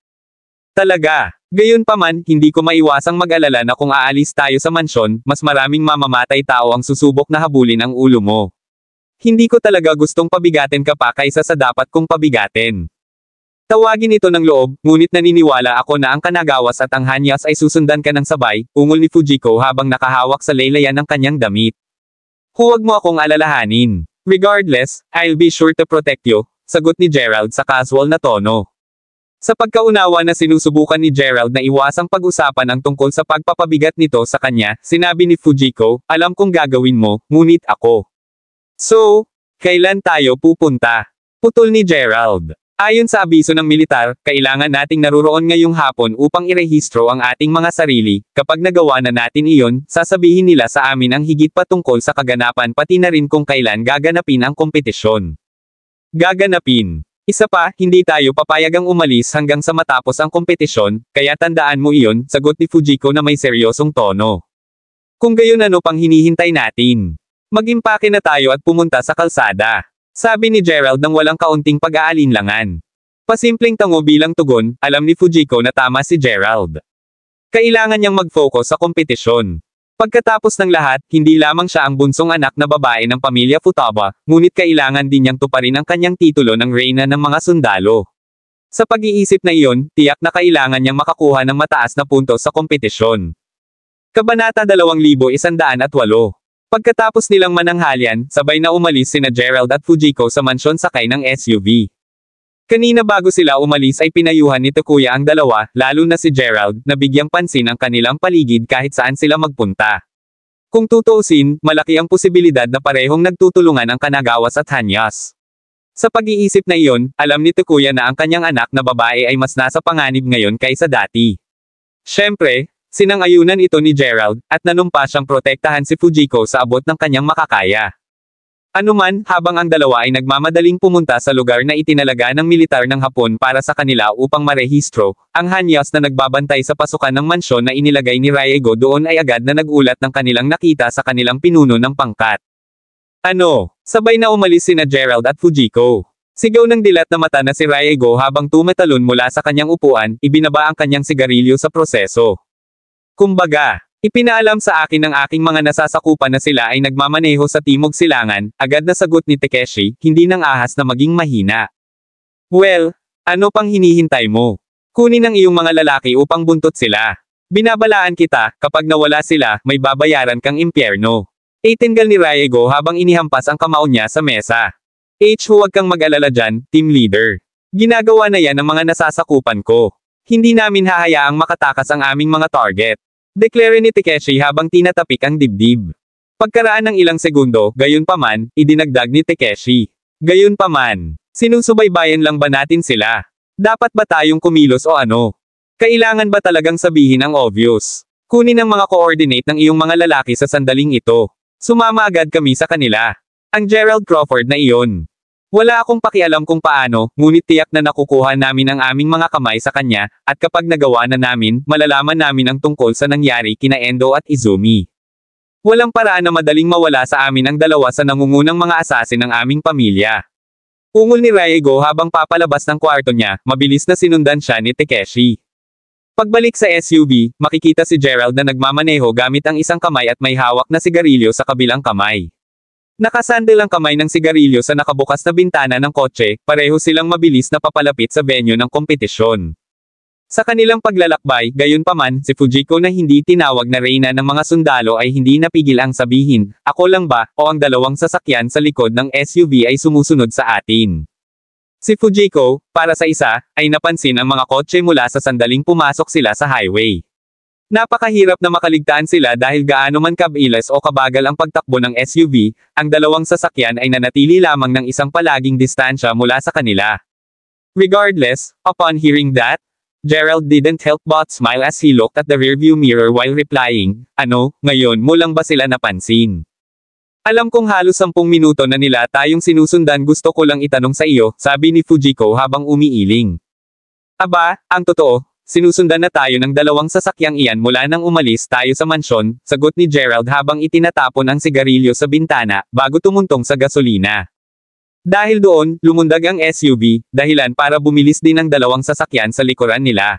[SPEAKER 3] Talaga. Gayunpaman, hindi ko maiwasang mag-alala na kung aalis tayo sa mansyon, mas maraming mamamatay tao ang susubok na habulin ang ulo mo. Hindi ko talaga gustong pabigatin ka pa kaysa sa dapat kong pabigatin. Tawagin ito ng loob, ngunit naniniwala ako na ang Kanagawas at ang Hanyas ay susundan ka ng sabay, ungol ni Fujiko habang nakahawak sa laylayan ng kanyang damit. Huwag mo akong alalahanin. Regardless, I'll be sure to protect you, sagot ni Gerald sa casual na tono. Sa pagkaunawa na sinusubukan ni Gerald na iwasang pag-usapan ang tungkol sa pagpapabigat nito sa kanya, sinabi ni Fujiko, alam kong gagawin mo, ngunit ako. So, kailan tayo pupunta? Putol ni Gerald. Ayon sa abiso ng militar, kailangan nating naruroon ngayong hapon upang irehistro ang ating mga sarili. Kapag nagawa na natin iyon, sasabihin nila sa amin ang higit pa tungkol sa kaganapan pati na rin kung kailan gaganapin ang kompetisyon. Gaganapin. Isa pa, hindi tayo papayagang umalis hanggang sa matapos ang kompetisyon, kaya tandaan mo iyon, sagot ni Fujiko na may seryosong tono. Kung gayon ano pang hinihintay natin? Mag-impake na tayo at pumunta sa kalsada. Sabi ni Gerald nang walang kaunting pag-aalinlangan. Pasimpleng tango bilang tugon, alam ni Fujiko na tama si Gerald. Kailangan niyang mag-focus sa kompetisyon. Pagkatapos ng lahat, hindi lamang siya ang bunsong anak na babae ng pamilya Futaba, ngunit kailangan din niyang tuparin ang kanyang titulo ng reyna ng mga sundalo. Sa pag-iisip na iyon, tiyak na kailangan niyang makakuha ng mataas na puntos sa kompetisyon. Kabanata 2108. Pagkatapos nilang mananghalian, sabay na umalis sina Gerald at Fujiko sa mansyon sakay ng SUV. Kanina bago sila umalis ay pinayuhan ni Takuya ang dalawa, lalo na si Gerald, na bigyang pansin ang kanilang paligid kahit saan sila magpunta. Kung tutuusin, malaki ang posibilidad na parehong nagtutulungan ang Kanagawas at Hanyas. Sa pag-iisip na iyon, alam ni Takuya na ang kanyang anak na babae ay mas nasa panganib ngayon kaysa dati. Siyempre, sinang-ayunan ito ni Gerald, at nanumpa siyang protektahan si Fujiko sa abot ng kanyang makakaya. Anuman, habang ang dalawa ay nagmamadaling pumunta sa lugar na itinalaga ng militar ng Hapon para sa kanila upang marehistro, ang Hanyas na nagbabantay sa pasukan ng mansyon na inilagay ni Riego doon ay agad na nagulat ng kanilang nakita sa kanilang pinuno ng pangkat. Ano? Sabay na umalis sina Gerald at Fujiko. Sigaw ng dilat na mata na si Riego habang tumatalon mula sa kanyang upuan, ibinaba ang kanyang sigarilyo sa proseso. Kumbaga, ipinaalam sa akin ng aking mga nasasakupan na sila ay nagmamaneho sa Timog Silangan, agad na sagot ni Takeshi, hindi nang ahas na maging mahina. Well, ano pang hinihintay mo? Kunin ang iyong mga lalaki upang buntot sila. Binabalaan kita, kapag nawala sila, may babayaran kang impyerno. Itingal ni Riego habang inihampas ang kamao niya sa mesa. Huwag kang mag-alala dyan, team leader. Ginagawa na yan ng mga nasasakupan ko. Hindi namin hahayaang makatakas ang aming mga target. Deklare ni Takeshi habang tinatapik ang dibdib. Pagkaraan ng ilang segundo, gayunpaman, idinagdag ni Takeshi. Gayunpaman, sinusubaybayan lang ba natin sila? Dapat ba tayong kumilos o ano? Kailangan ba talagang sabihin ang obvious? Kunin ang mga coordinate ng iyong mga lalaki sa sandaling ito. Sumama agad kami sa kanila. Ang Gerald Crawford na iyon. Wala akong pakialam kung paano, ngunit tiyak na nakukuha namin ang aming mga kamay sa kanya, at kapag nagawa na namin, malalaman namin ang tungkol sa nangyari kina Endo at Izumi. Walang paraan na madaling mawala sa amin ang dalawa sa nangungunang mga asasin ng aming pamilya. Ungol ni Riego habang papalabas ng kwarto niya, mabilis na sinundan siya ni Takeshi. Pagbalik sa SUV, makikita si Gerald na nagmamaneho gamit ang isang kamay at may hawak na sigarilyo sa kabilang kamay. Nakasandal ang kamay ng sigarilyo sa nakabukas na bintana ng kotse, pareho silang mabilis na papalapit sa venue ng kompetisyon. Sa kanilang paglalakbay, gayunpaman, si Fujiko na hindi tinawag na reyna ng mga sundalo ay hindi napigil ang sabihin, ako lang ba, o ang dalawang sasakyan sa likod ng SUV ay sumusunod sa atin. Si Fujiko, para sa isa, ay napansin ang mga kotse mula sa sandaling pumasok sila sa highway. Napakahirap na makaligtaan sila dahil gaano man kabilis o kabagal ang pagtakbo ng SUV, ang dalawang sasakyan ay nanatili lamang ng isang palaging distansya mula sa kanila. Regardless, upon hearing that, Gerald didn't help but smile as he looked at the rearview mirror while replying, ano, ngayon mo lang ba sila napansin? Alam kong halos 10 minuto na nila tayong sinusundan, gusto ko lang itanong sa iyo, sabi ni Fujiko habang umiiling. Aba, ang totoo, sinusundan na tayo ng dalawang sasakyang iyan mula nang umalis tayo sa mansyon, sagot ni Gerald habang itinatapon ang sigarilyo sa bintana, bago tumuntong sa gasolina. Dahil doon, lumundag ang SUV, dahilan para bumilis din ang dalawang sasakyan sa likuran nila.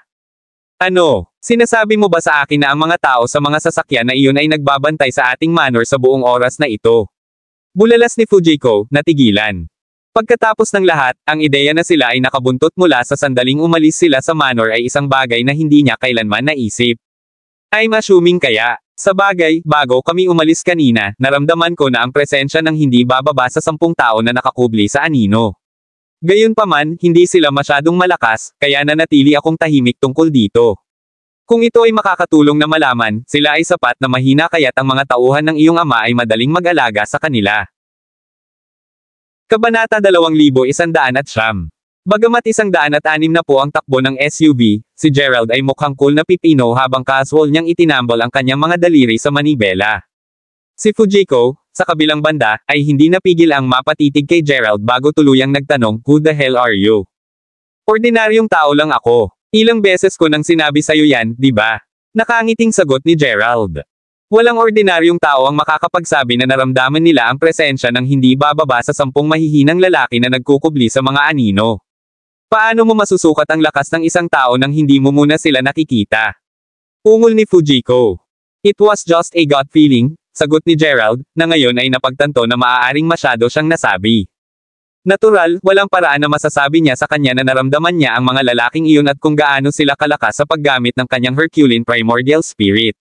[SPEAKER 3] Ano, sinasabi mo ba sa akin na ang mga tao sa mga sasakyan na iyon ay nagbabantay sa ating manor sa buong oras na ito? Bulalas ni Fujiko, natigilan. Pagkatapos ng lahat, ang ideya na sila ay nakabuntot mula sa sandaling umalis sila sa manor ay isang bagay na hindi niya kailanman naisip. I'm assuming kaya, sa bagay, bago kami umalis kanina, naramdaman ko na ang presensya ng hindi bababa sa 10 tao na nakakubli sa anino. Gayunpaman, hindi sila masyadong malakas, kaya nanatili akong tahimik tungkol dito. Kung ito ay makakatulong na malaman, sila ay sapat na mahina kaya't ang mga tauhan ng iyong ama ay madaling mag-alaga sa kanila. Kabanata 2109. Bagamat 106 na po ang takbo ng SUV, si Gerald ay mukhang cool na pipino habang casual niyang itinambol ang kanyang mga daliri sa manibela. Si Fujiko, sa kabilang banda, ay hindi napigil ang mapatitig kay Gerald bago tuluyang nagtanong, "Who the hell are you?" "Ordinaryong tao lang ako. Ilang beses ko nang sinabi sa'yo yan, di ba?" Nakangiting sagot ni Gerald. Walang ordinaryong tao ang makakapagsabi na naramdaman nila ang presensya ng hindi bababa sa 10 mahihinang lalaki na nagkukubli sa mga anino. Paano mo masusukat ang lakas ng isang tao nang hindi mo muna sila nakikita? Ungol ni Fujiko. "It was just a gut feeling," sagot ni Gerald, na ngayon ay napagtanto na maaaring masyado siyang nasabi. Natural, walang paraan na masasabi niya sa kanya na naramdaman niya ang mga lalaking iyon at kung gaano sila kalakas sa paggamit ng kanyang Herculean Primordial Spirit.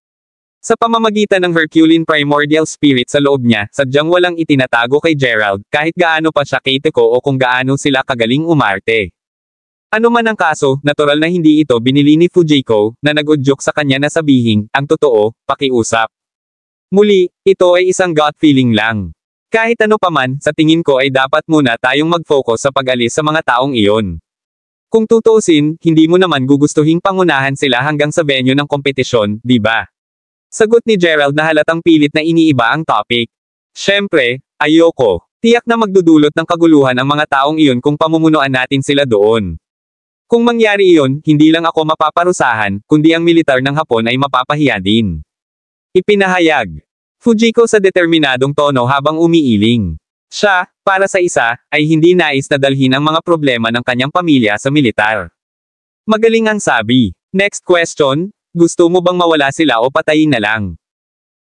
[SPEAKER 3] Sa pamamagitan ng Herculean Primordial Spirit sa loob niya, sadyang walang itinatago kay Gerald, kahit gaano pa siya ketiko o kung gaano sila kagaling umarte. Ano man ang kaso, natural na hindi ito binili ni Fujiko, na nag-udyok sa kanya na sabihin, ang totoo, pakiusap. Muli, ito ay isang gut feeling lang. Kahit ano paman, sa tingin ko ay dapat muna tayong mag-focus sa pag-alis sa mga taong iyon. Kung tutuusin, hindi mo naman gugustuhing pangunahan sila hanggang sa venue ng kompetisyon, di ba? Sagot ni Gerald na halatang pilit na iniiba ang topic. Siyempre, ayoko. Tiyak na magdudulot ng kaguluhan ang mga taong iyon kung pamumunuan natin sila doon. Kung mangyari iyon, hindi lang ako mapaparusahan, kundi ang militar ng Hapon ay mapapahiya din. Ipinahayag. Fujiko sa determinadong tono habang umiiling. Siya, para sa isa, ay hindi nais na dalhin ang mga problema ng kanyang pamilya sa militar. Magaling ang sabi. Next question, gusto mo bang mawala sila o patayin na lang?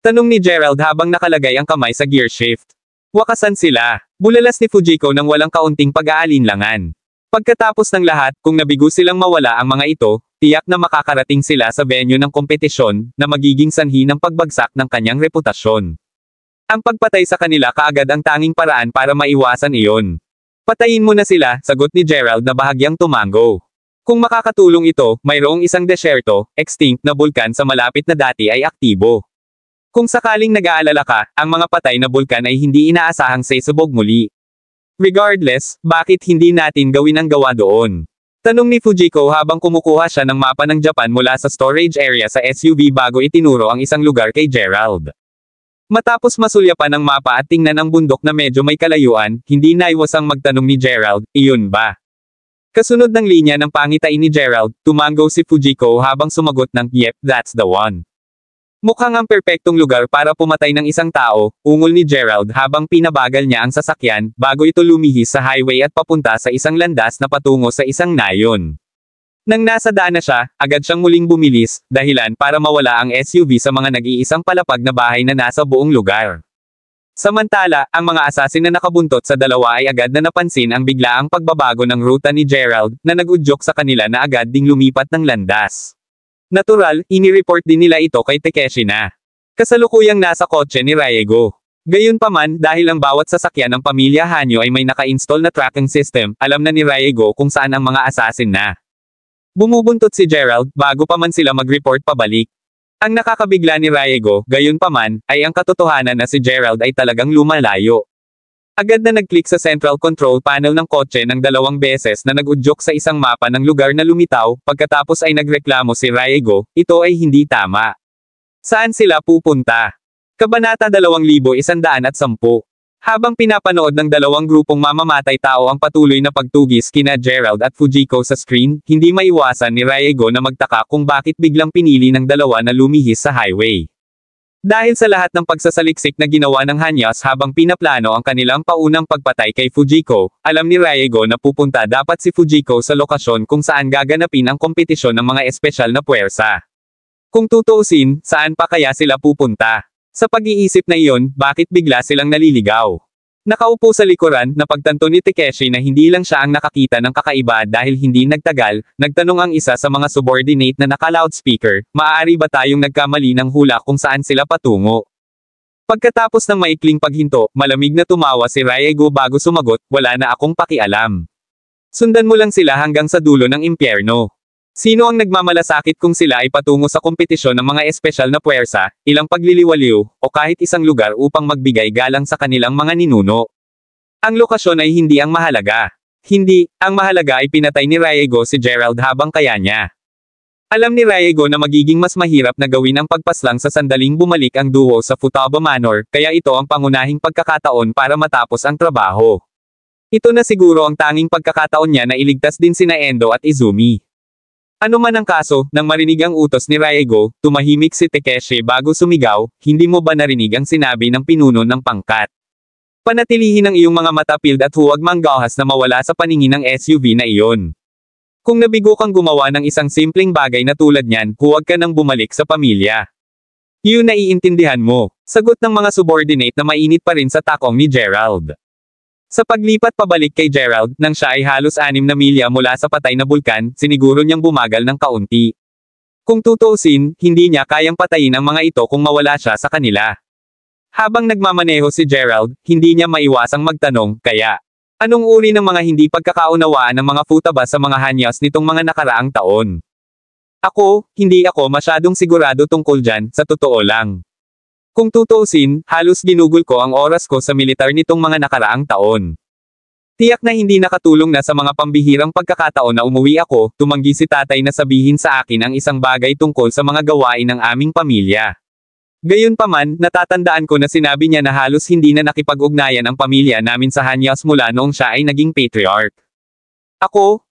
[SPEAKER 3] Tanong ni Gerald habang nakalagay ang kamay sa gear shift. Wakasan sila. Bulalas ni Fujiko nang walang kaunting pag-aalinlangan. Pagkatapos ng lahat, kung nabigo silang mawala ang mga ito, tiyak na makakarating sila sa venue ng kompetisyon, na magiging sanhi ng pagbagsak ng kanyang reputasyon. Ang pagpatay sa kanila kaagad ang tanging paraan para maiwasan iyon. Patayin mo na sila, sagot ni Gerald na bahagyang tumango. Kung makakatulong ito, mayroong isang desyerto, extinct na bulkan sa malapit na dati ay aktibo. Kung sakaling nag-aalala ka, ang mga patay na bulkan ay hindi inaasahang sasabog muli. Regardless, bakit hindi natin gawin ang gawa doon? Tanong ni Fujiko habang kumukuha siya ng mapa ng Japan mula sa storage area sa SUV bago itinuro ang isang lugar kay Gerald. Matapos masulyapan ang mapa at tingnan ang bundok na medyo may kalayuan, hindi naiwasang magtanong ni Gerald, iyon ba? Kasunod ng linya ng pangitain ni Gerald, tumango si Fujiko habang sumagot ng, "Yep, that's the one." Mukhang ang perpektong lugar para pumatay ng isang tao, ungol ni Gerald habang pinabagal niya ang sasakyan, bago ito lumihis sa highway at papunta sa isang landas na patungo sa isang nayon. Nang nasa daan na siya, agad siyang muling bumilis, dahilan para mawala ang SUV sa mga nag-iisang palapag na bahay na nasa buong lugar. Samantala, ang mga asasin na nakabuntot sa dalawa ay agad na napansin ang biglaang pagbabago ng ruta ni Gerald, na nag-udyok sa kanila na agad ding lumipat ng landas. Natural, inireport din nila ito kay Takeshi na kasalukuyang nasa kotse ni Riego. Gayunpaman, dahil ang bawat sasakyan ng pamilya Hanyo ay may naka-install na tracking system, alam na ni Riego kung saan ang mga assassin na. Bumubuntot si Gerald, bago pa man sila mag-report pabalik. Ang nakakabigla ni Riego, gayunpaman, ay ang katotohanan na si Gerald ay talagang lumalayo. Agad na nag-click sa central control panel ng kotse ng 2 beses na nag-udyok sa isang mapa ng lugar na lumitaw, pagkatapos ay nagreklamo si Riego, ito ay hindi tama. Saan sila pupunta? Kabanata 2110. Habang pinapanood ng 2 grupong mamamatay tao ang patuloy na pagtugis kina Gerald at Fujiko sa screen, hindi maiwasan ni Riego na magtaka kung bakit biglang pinili ng dalawa na lumihis sa highway. Dahil sa lahat ng pagsasaliksik na ginawa ng Hanyas habang pinaplano ang kanilang paunang pagpatay kay Fujiko, alam ni Riego na pupunta dapat si Fujiko sa lokasyon kung saan gaganapin ang kompetisyon ng mga espesyal na puwersa. Kung tutuusin, saan pa kaya sila pupunta? Sa pag-iisip na iyon, bakit bigla silang naliligaw? Nakaupo sa likuran, napagtanto ni Takeshi na hindi lang siya ang nakakita ng kakaiba dahil hindi nagtagal, nagtanong ang isa sa mga subordinate na naka-loudspeaker, maaari ba tayong nagkamali ng hula kung saan sila patungo? Pagkatapos ng maikling paghinto, malamig na tumawa si Riego bago sumagot, wala na akong pakialam. Sundan mo lang sila hanggang sa dulo ng impyerno. Sino ang nagmamalasakit kung sila ay patungo sa kompetisyon ng mga espesyal na puwersa, ilang pagliliwaliw, o kahit isang lugar upang magbigay galang sa kanilang mga ninuno? Ang lokasyon ay hindi ang mahalaga. Hindi, ang mahalaga ay pinatay ni Riego si Gerald habang kaya niya. Alam ni Riego na magiging mas mahirap na gawin ang pagpaslang sa sandaling bumalik ang duo sa Futaba Manor, kaya ito ang pangunahing pagkakataon para matapos ang trabaho. Ito na siguro ang tanging pagkakataon niya na iligtas din sina Endo at Izumi. Ano man ang kaso, nang marinig ang utos ni Riego, tumahimik si Takeshi bago sumigaw, hindi mo ba narinig ang sinabi ng pinuno ng pangkat? Panatilihin ang iyong mga mata-pild at huwag manggahas na mawala sa paningin ng SUV na iyon. Kung nabigo kang gumawa ng isang simpleng bagay na tulad niyan, huwag ka nang bumalik sa pamilya. Yun naiintindihan mo. Sagot ng mga subordinate na mainit pa rin sa takong ni Gerald. Sa paglipat pabalik kay Gerald, nang siya ay halos 6 na milya mula sa patay na bulkan, siniguro niyang bumagal ng kaunti. Kung tutuusin, hindi niya kayang patayin ang mga ito kung mawala siya sa kanila. Habang nagmamaneho si Gerald, hindi niya maiwasang magtanong, kaya, anong uri ng mga hindi pagkakaunawaan ng mga Futaba sa mga hanyas nitong mga nakaraang taon? Hindi ako masyadong sigurado tungkol dyan, sa totoo lang. Kung tutuusin, halos ginugol ko ang oras ko sa militar nitong mga nakaraang taon. Tiyak na hindi nakatulong na sa mga pambihirang pagkakataon na umuwi ako, tumanggi si tatay na sabihin sa akin ang isang bagay tungkol sa mga gawain ng aming pamilya. Gayunpaman, natatandaan ko na sinabi niya na halos hindi na nakipag-ugnayan ang pamilya namin sa hanyas mula noong siya ay naging patriarch.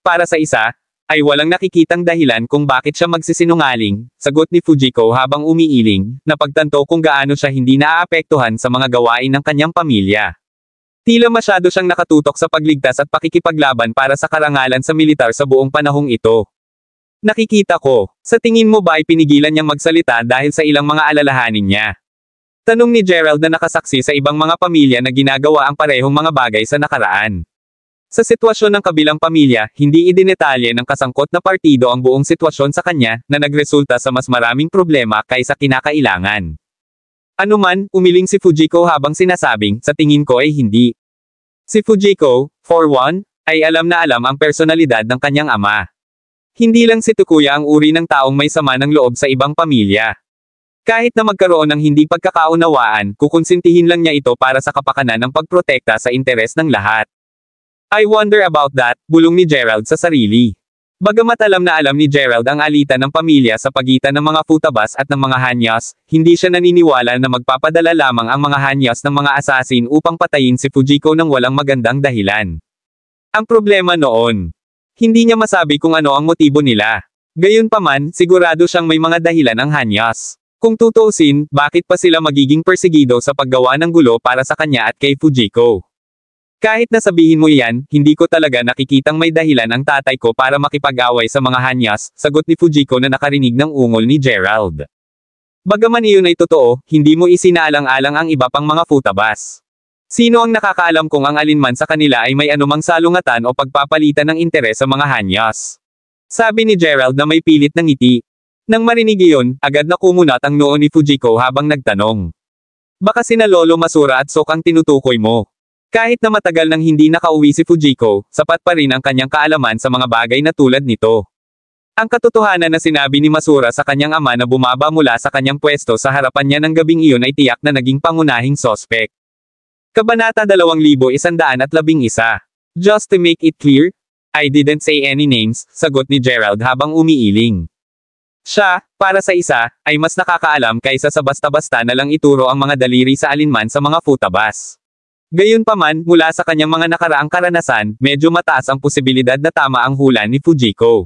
[SPEAKER 3] Para sa isa, ay walang nakikitang dahilan kung bakit siya magsisinungaling, sagot ni Fujiko habang umiiling, napagtanto kung gaano siya hindi naaapektuhan sa mga gawain ng kanyang pamilya. Tila masyado siyang nakatutok sa pagligtas at pakikipaglaban para sa karangalan sa militar sa buong panahong ito. Nakikita ko, sa tingin mo ba ay pinigilan niyang magsalita dahil sa ilang mga alalahanin niya? Tanong ni Gerald na nakasaksi sa ibang mga pamilya na ginagawa ang parehong mga bagay sa nakaraan. Sa sitwasyon ng kabilang pamilya, hindi idinetalye ng kasangkot na partido ang buong sitwasyon sa kanya, na nagresulta sa mas maraming problema kaysa kinakailangan. Anuman, umiling si Fujiko habang sinasabing, sa tingin ko ay hindi. Si Fujiko, for one, ay alam na alam ang personalidad ng kanyang ama. Hindi lang si Takuya ang uri ng taong may sama ng loob sa ibang pamilya. Kahit na magkaroon ng hindi pagkakaunawaan, kukonsintihin lang niya ito para sa kapakanan ng pagprotekta sa interes ng lahat. I wonder about that, bulong ni Gerald sa sarili. Bagamat alam na alam ni Gerald ang alitan ng pamilya sa pagitan ng mga Futabas at ng mga hanyas, hindi siya naniniwala na magpapadala lamang ang mga hanyas ng mga asasin upang patayin si Fujiko ng walang magandang dahilan. Ang problema noon, hindi niya masabi kung ano ang motibo nila. Gayunpaman, sigurado siyang may mga dahilan ang hanyas. Kung tutuusin, bakit pa sila magiging persegido sa paggawa ng gulo para sa kanya at kay Fujiko? Kahit na sabihin mo iyan, hindi ko talaga nakikitang may dahilan ang tatay ko para makipag-away sa mga hanyas, sagot ni Fujiko na nakarinig ng ungol ni Gerald. Bagaman iyon ay totoo, hindi mo isinaalang-alang ang iba pang mga Futabas. Sino ang nakakaalam kung ang alinman sa kanila ay may anumang salungatan o pagpapalitan ng interes sa mga hanyas? Sabi ni Gerald na may pilit ng ngiti. Nang marinig iyon, agad na kumunat ang noo ni Fujiko habang nagtanong. Baka sina Lolo Masura at Sok ang tinutukoy mo. Kahit na matagal nang hindi nakauwi si Fujiko, sapat pa rin ang kanyang kaalaman sa mga bagay na tulad nito. Ang katotohanan na sinabi ni Masura sa kanyang ama na bumaba mula sa kanyang pwesto sa harapan niya ng gabing iyon ay tiyak na naging pangunahing sospek. Kabanata 2111. Just to make it clear, I didn't say any names, sagot ni Gerald habang umiiling. Siya, para sa isa, ay mas nakakaalam kaysa sa basta-basta na lang ituro ang mga daliri sa alinman sa mga Futabas. Gayunpaman, mula sa kanyang mga nakaraang karanasan, medyo mataas ang posibilidad na tama ang hula ni Fujiko.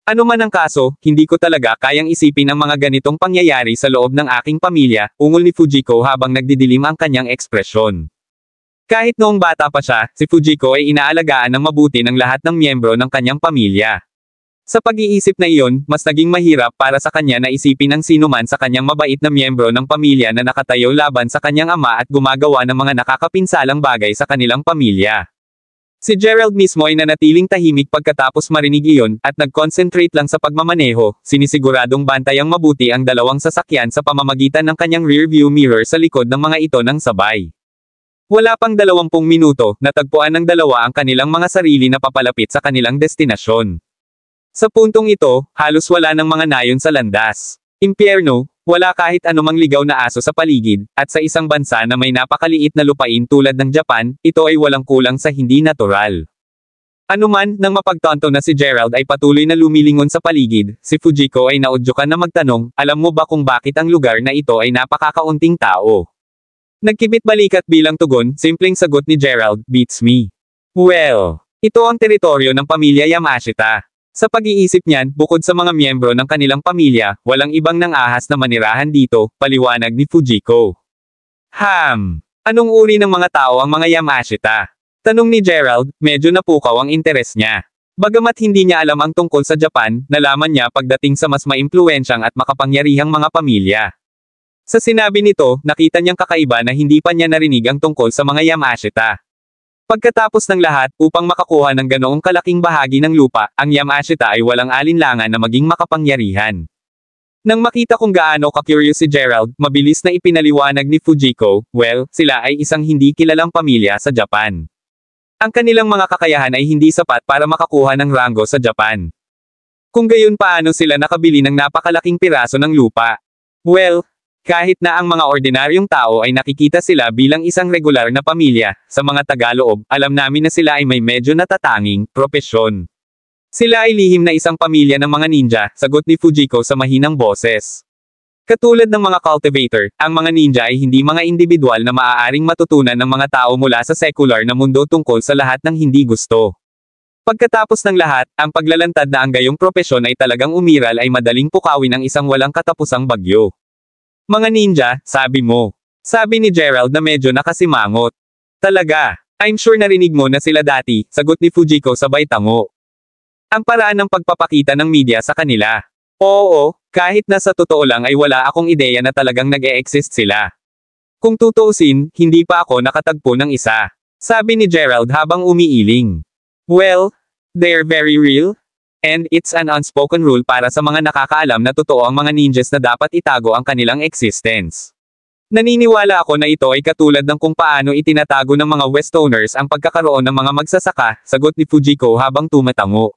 [SPEAKER 3] Ano man ang kaso, hindi ko talaga kayang isipin ang mga ganitong pangyayari sa loob ng aking pamilya, ungol ni Fujiko habang nagdidilim ang kanyang ekspresyon. Kahit noong bata pa siya, si Fujiko ay inaalagaan ng mabuti ng lahat ng miyembro ng kanyang pamilya. Sa pag-iisip na iyon, mas naging mahirap para sa kanya na isipin ang sinuman sa kanyang mabait na miyembro ng pamilya na nakatayo laban sa kanyang ama at gumagawa ng mga nakakapinsalang bagay sa kanilang pamilya. Si Gerald mismo ay nanatiling tahimik pagkatapos marinig iyon, at nag-concentrate lang sa pagmamaneho, sinisiguradong bantayang mabuti ang dalawang sasakyan sa pamamagitan ng kanyang rear view mirror sa likod ng mga ito ng sabay. Wala pang 20 minuto, natagpuan ng dalawa ang kanilang mga sarili na papalapit sa kanilang destinasyon. Sa puntong ito, halos wala ng mga nayon sa landas. Impyerno, wala kahit anumang ligaw na aso sa paligid, at sa isang bansa na may napakaliit na lupain tulad ng Japan, ito ay walang kulang sa hindi natural. Anuman, nang mapagtanto na si Gerald ay patuloy na lumilingon sa paligid, si Fujiko ay naudyukan na magtanong, alam mo ba kung bakit ang lugar na ito ay napakakaunting tao? Nagkibit balikat bilang tugon, simpleng sagot ni Gerald, beats me. Well, ito ang teritoryo ng pamilya Yamashita. Sa pag-iisip niyan, bukod sa mga miyembro ng kanilang pamilya, walang ibang nang-ahas na manirahan dito, paliwanag ni Fujiko. Anong uri ng mga tao ang mga Yamashita? Tanong ni Gerald, medyo napukaw ang interes niya. Bagamat hindi niya alam ang tungkol sa Japan, nalaman niya pagdating sa mas maimpluwensyang at makapangyarihang mga pamilya. Sa sinabi nito, nakita niyang kakaiba na hindi pa niya narinig ang tungkol sa mga Yamashita. Pagkatapos ng lahat, upang makakuha ng ganoong kalaking bahagi ng lupa, ang Yamashita ay walang alinlangan na maging makapangyarihan. Nang makita kung gaano ka-curious si Gerald, mabilis na ipinaliwanag ni Fujiko, well, sila ay isang hindi kilalang pamilya sa Japan. Ang kanilang mga kakayahan ay hindi sapat para makakuha ng ranggo sa Japan. Kung gayon paano sila nakabili ng napakalaking piraso ng lupa? Well, kahit na ang mga ordinaryong tao ay nakikita sila bilang isang regular na pamilya, sa mga Tagaloob, alam namin na sila ay may medyo natatanging propesyon. Sila ay lihim na isang pamilya ng mga ninja, sagot ni Fujiko sa mahinang boses. Katulad ng mga cultivator, ang mga ninja ay hindi mga individual na maaaring matutunan ng mga tao mula sa secular na mundo tungkol sa lahat ng hindi gusto. Pagkatapos ng lahat, ang paglalantad na ang gayong propesyon ay talagang umiral ay madaling pukawin ang isang walang katapusang bagyo. Mga ninja, sabi mo. Sabi ni Gerald na medyo nakasimangot. Talaga, I'm sure narinig mo na sila dati, sagot ni Fujiko sabay tango. Ang paraan ng pagpapakita ng media sa kanila. Oo, kahit na sa totoo lang ay wala akong ideya na talagang nag-e-exist sila. Kung tutuusin, hindi pa ako nakatagpo ng isa. Sabi ni Gerald habang umiiling. Well, they're very real. And it's an unspoken rule para sa mga nakakaalam na totoo ang mga ninjas na dapat itago ang kanilang existence. Naniniwala ako na ito ay katulad ng kung paano itinatago ng mga Westoners ang pagkakaroon ng mga magsasaka, sagot ni Fujiko habang tumatango.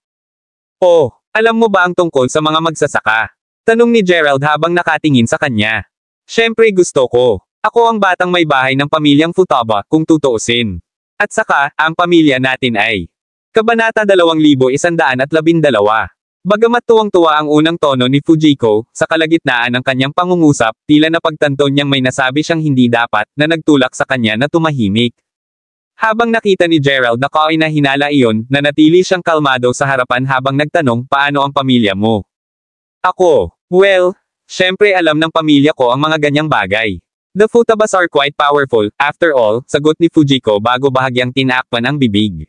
[SPEAKER 3] Oh, alam mo ba ang tungkol sa mga magsasaka? Tanong ni Gerald habang nakatingin sa kanya. Siyempre gusto ko. Ako ang batang may bahay ng pamilyang Futaba, kung tutuusin. At saka, ang pamilya natin ay Kabanata 2112. Bagamat tuwang-tuwa ang unang tono ni Fujiko, sa kalagitnaan ng kanyang pangungusap, tila napagtanto niyang may nasabi siyang hindi dapat, na nagtulak sa kanya na tumahimik. Habang nakita ni Gerald na kainahinala iyon, nanatili siyang kalmado sa harapan habang nagtanong, paano ang pamilya mo? Ako, well, syempre alam ng pamilya ko ang mga ganyang bagay. The Futabas are quite powerful, after all, sagot ni Fujiko bago bahagyang tinakpan ang bibig.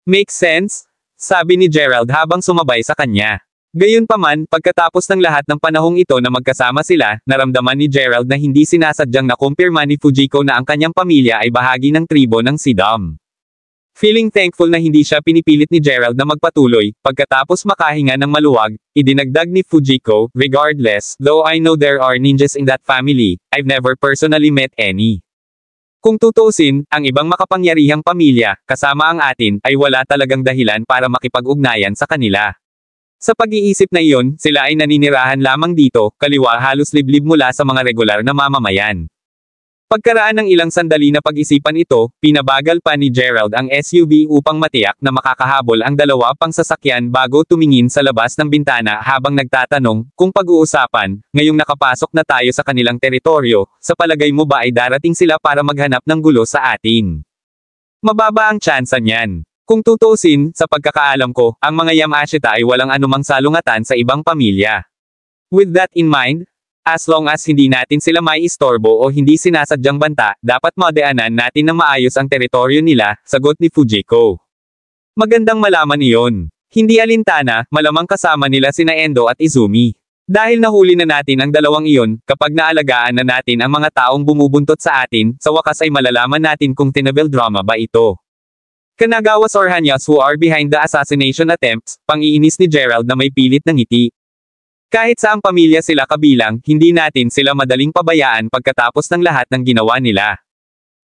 [SPEAKER 3] Makes sense? Sabi ni Gerald habang sumabay sa kanya. Gayunpaman, pagkatapos ng lahat ng panahong ito na magkasama sila, naramdaman ni Gerald na hindi sinasadyang nakumpirma ni Fujiko na ang kanyang pamilya ay bahagi ng tribo ng Sidam. Feeling thankful na hindi siya pinipilit ni Gerald na magpatuloy, pagkatapos makahinga ng maluwag, idinagdag ni Fujiko, regardless, though I know there are ninjas in that family, I've never personally met any. Kung tutuusin, ang ibang makapangyarihang pamilya, kasama ang atin, ay wala talagang dahilan para makipag-ugnayan sa kanila. Sa pag-iisip na iyon, sila ay naninirahan lamang dito, kaliwa halos liblib mula sa mga regular na mamamayan. Pagkaraan ng ilang sandali na pag-isipan ito, pinabagal pa ni Gerald ang SUV upang matiyak na makakahabol ang dalawa pang sasakyan bago tumingin sa labas ng bintana habang nagtatanong, kung pag-uusapan, ngayong nakapasok na tayo sa kanilang teritoryo, sa palagay mo ba ay darating sila para maghanap ng gulo sa atin? Mababa ang tsansa niyan. Kung tutuusin, sa pagkakaalam ko, ang mga Yamashita ay walang anumang salungatan sa ibang pamilya. With that in mind, as long as hindi natin sila may istorbo o hindi sinasadyang banta, dapat madaanan natin ng maayos ang teritoryo nila, sagot ni Fujiko. Magandang malaman iyon. Hindi alintana, malamang kasama nila sina Endo at Izumi. Dahil nahuli na natin ang dalawang iyon, kapag naalagaan na natin ang mga taong bumubuntot sa atin, sa wakas ay malalaman natin kung tinabel drama ba ito. Kanagawas or Hanyas who are behind the assassination attempts, pang-iinis ni Gerald na may pilit ng ngiti. Kahit saang pamilya sila kabilang, hindi natin sila madaling pabayaan pagkatapos ng lahat ng ginawa nila.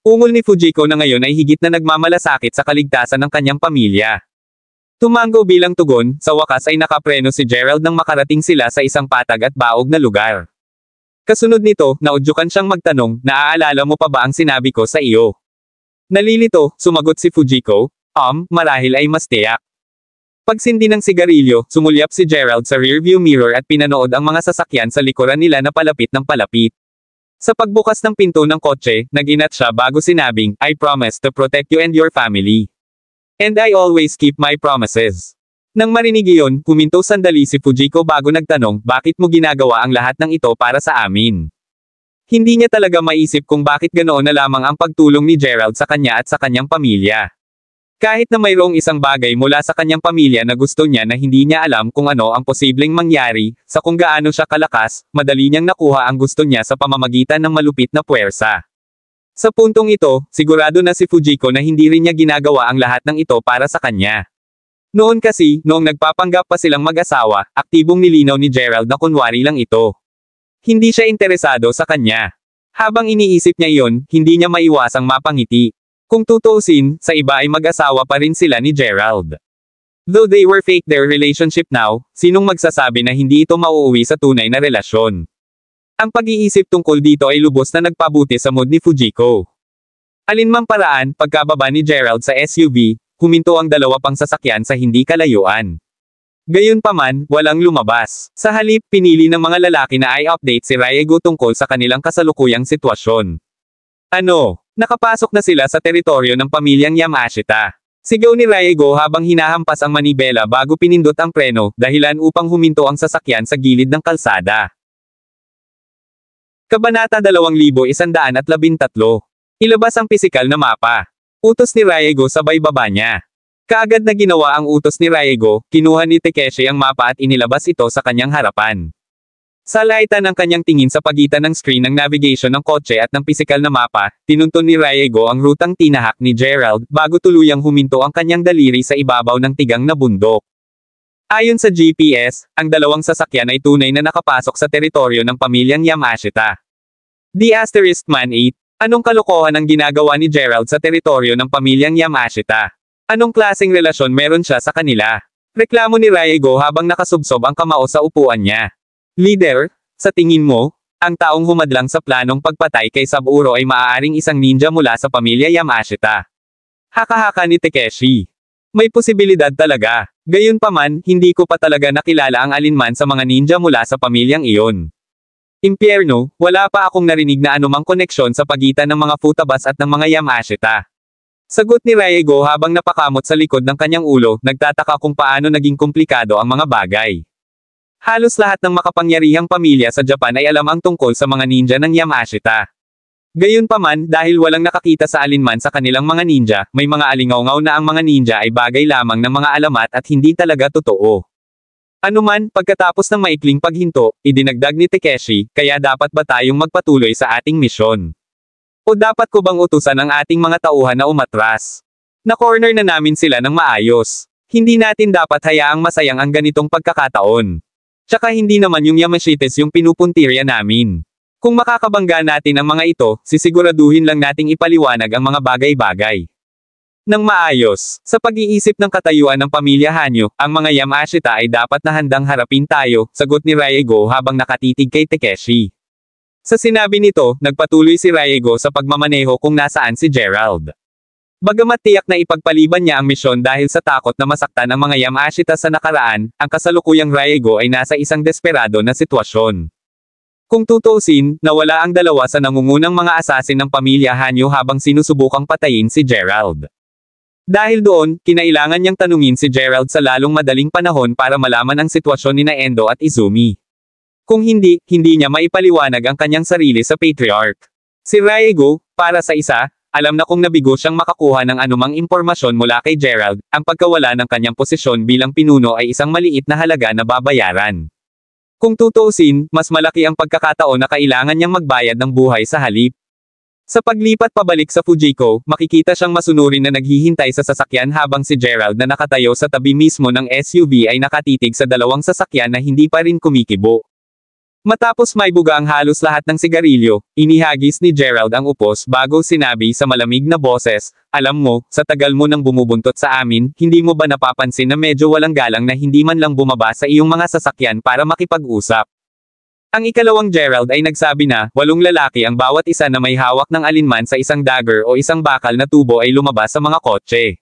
[SPEAKER 3] Ungol ni Fujiko na ngayon ay higit na nagmamalasakit sa kaligtasan ng kanyang pamilya. Tumango bilang tugon, sa wakas ay nakapreno si Gerald nang makarating sila sa isang patag at baog na lugar. Kasunod nito, naudyukan siyang magtanong, naaalala mo pa ba ang sinabi ko sa iyo? Nalilito, sumagot si Fujiko, marahil ay mas tiyak. Pagsindi ng sigarilyo, sumulyap si Gerald sa rearview mirror at pinanood ang mga sasakyan sa likuran nila na palapit ng palapit. Sa pagbukas ng pinto ng kotse, nag-inat siya bago sinabing, I promise to protect you and your family. And I always keep my promises. Nang marinig iyon, huminto sandali si Fujiko bago nagtanong, bakit mo ginagawa ang lahat ng ito para sa amin? Hindi niya talaga maisip kung bakit ganoon na lamang ang pagtulong ni Gerald sa kanya at sa kanyang pamilya. Kahit na mayroong isang bagay mula sa kanyang pamilya na gusto niya na hindi niya alam kung ano ang posibleng mangyari, sa kung gaano siya kalakas, madali niyang nakuha ang gusto niya sa pamamagitan ng malupit na puwersa. Sa puntong ito, sigurado na si Fujiko na hindi rin niya ginagawa ang lahat ng ito para sa kanya. Noon kasi, noong nagpapanggap pa silang mag-asawa, aktibong nilinaw ni Gerald na kunwari lang ito. Hindi siya interesado sa kanya. Habang iniisip niya iyon, hindi niya maiwasang mapangiti. Kung tutuusin, sa iba ay mag-asawa pa rin sila ni Gerald. Though they were fake their relationship now, sinong magsasabi na hindi ito mauuwi sa tunay na relasyon? Ang pag-iisip tungkol dito ay lubos na nagpabuti sa mood ni Fujiko. Alinmang paraan, pagkababa ni Gerald sa SUV, huminto ang dalawa pang sasakyan sa hindi kalayuan. Gayunpaman, walang lumabas. Sa halip, pinili ng mga lalaki na i-update si Ryego tungkol sa kanilang kasalukuyang sitwasyon. Nakapasok na sila sa teritoryo ng pamilyang Yamashita. Sigaw ni Ryego habang hinahampas ang manibela bago pinindot ang preno, dahilan upang huminto ang sasakyan sa gilid ng kalsada. Kabanata 2113. Ilabas ang pisikal na mapa. Utos ni Ryego sabay baba niya. Kaagad na ginawa ang utos ni Ryego, kinuha ni Takeshi ang mapa at inilabas ito sa kanyang harapan. Sa laitan ng kanyang tingin sa pagitan ng screen ng navigation ng kotse at ng pisikal na mapa, tinuntun ni Ryego ang rutang tinahak ni Gerald bago tuluyang huminto ang kanyang daliri sa ibabaw ng tigang na bundok. Ayon sa GPS, ang dalawang sasakyan ay tunay na nakapasok sa teritoryo ng pamilyang Yamashita. *Man 8. Anong kalokohan ang ginagawa ni Gerald sa teritoryo ng pamilyang Yamashita? Anong klaseng relasyon meron siya sa kanila? Reklamo ni Ryego habang nakasubsob ang kamao sa upuan niya. Leader, sa tingin mo, ang taong humadlang sa planong pagpatay kay Saburo ay maaaring isang ninja mula sa pamilya Yamashita. Haka-haka ni Takeshi. May posibilidad talaga. Gayunpaman, hindi ko pa talaga nakilala ang alinman sa mga ninja mula sa pamilyang iyon. Impyerno, wala pa akong narinig na anumang koneksyon sa pagitan ng mga Futabas at ng mga Yamashita. Sagot ni Ryego habang napakamot sa likod ng kanyang ulo, nagtataka kung paano naging komplikado ang mga bagay. Halos lahat ng makapangyarihang pamilya sa Japan ay alam ang tungkol sa mga ninja ng Yamashita. Gayunpaman, dahil walang nakakita sa alinman sa kanilang mga ninja, may mga alingawngaw na ang mga ninja ay bagay lamang ng mga alamat at hindi talaga totoo. Anuman, pagkatapos ng maikling paghinto, idinagdag ni Takeshi, kaya dapat ba tayong magpatuloy sa ating misyon? O dapat ko bang utusan ang ating mga tauhan na umatras? Na-corner na namin sila ng maayos. Hindi natin dapat hayaang masayang ang ganitong pagkakataon. Tsaka hindi naman yung Yamashites yung pinupuntirya namin. Kung makakabangga natin ang mga ito, sisiguraduhin lang nating ipaliwanag ang mga bagay-bagay nang maayos. Sa pag-iisip ng katayuan ng pamilya Hanyo, ang mga Yamashita ay dapat na handang harapin tayo, sagot ni Ryego habang nakatitig kay Takeshi. Sa sinabi nito, nagpatuloy si Ryego sa pagmamaneho kung nasaan si Gerald. Bagamat tiyak na ipagpaliban niya ang misyon dahil sa takot na masaktan ang mga Yamashita sa nakaraan, ang kasalukuyang Ryego ay nasa isang desperado na sitwasyon. Kung tutuusin, nawala ang dalawa sa nangungunang mga asasin ng pamilya Hanyo habang sinusubukang patayin si Gerald. Dahil doon, kinailangan niyang tanungin si Gerald sa lalong madaling panahon para malaman ang sitwasyon ni Endo at Izumi. Kung hindi, hindi niya maipaliwanag ang kanyang sarili sa Patriarch. Si Ryego, para sa isa, alam na kung nabigo siyang makakuha ng anumang impormasyon mula kay Gerald, ang pagkawala ng kanyang posisyon bilang pinuno ay isang maliit na halaga na babayaran. Kung tutuusin, mas malaki ang pagkakataon na kailangan niyang magbayad ng buhay sa halip. Sa paglipat pabalik sa Fujiko, makikita siyang masunurin na naghihintay sa sasakyan habang si Gerald na nakatayo sa tabi mismo ng SUV ay nakatitig sa dalawang sasakyan na hindi pa rin kumikibo. Matapos maibuga ang halos lahat ng sigarilyo, inihagis ni Gerald ang upos bago sinabi sa malamig na boses, "Alam mo, sa tagal mo nang bumubuntot sa amin, hindi mo ba napapansin na medyo walang galang na hindi man lang bumaba sa iyong mga sasakyan para makipag-usap?" Ang ikalawang Gerald ay nagsabi na, 8 lalaki ang bawat isa na may hawak ng alinman sa isang dagger o isang bakal na tubo ay lumabas sa mga kotse.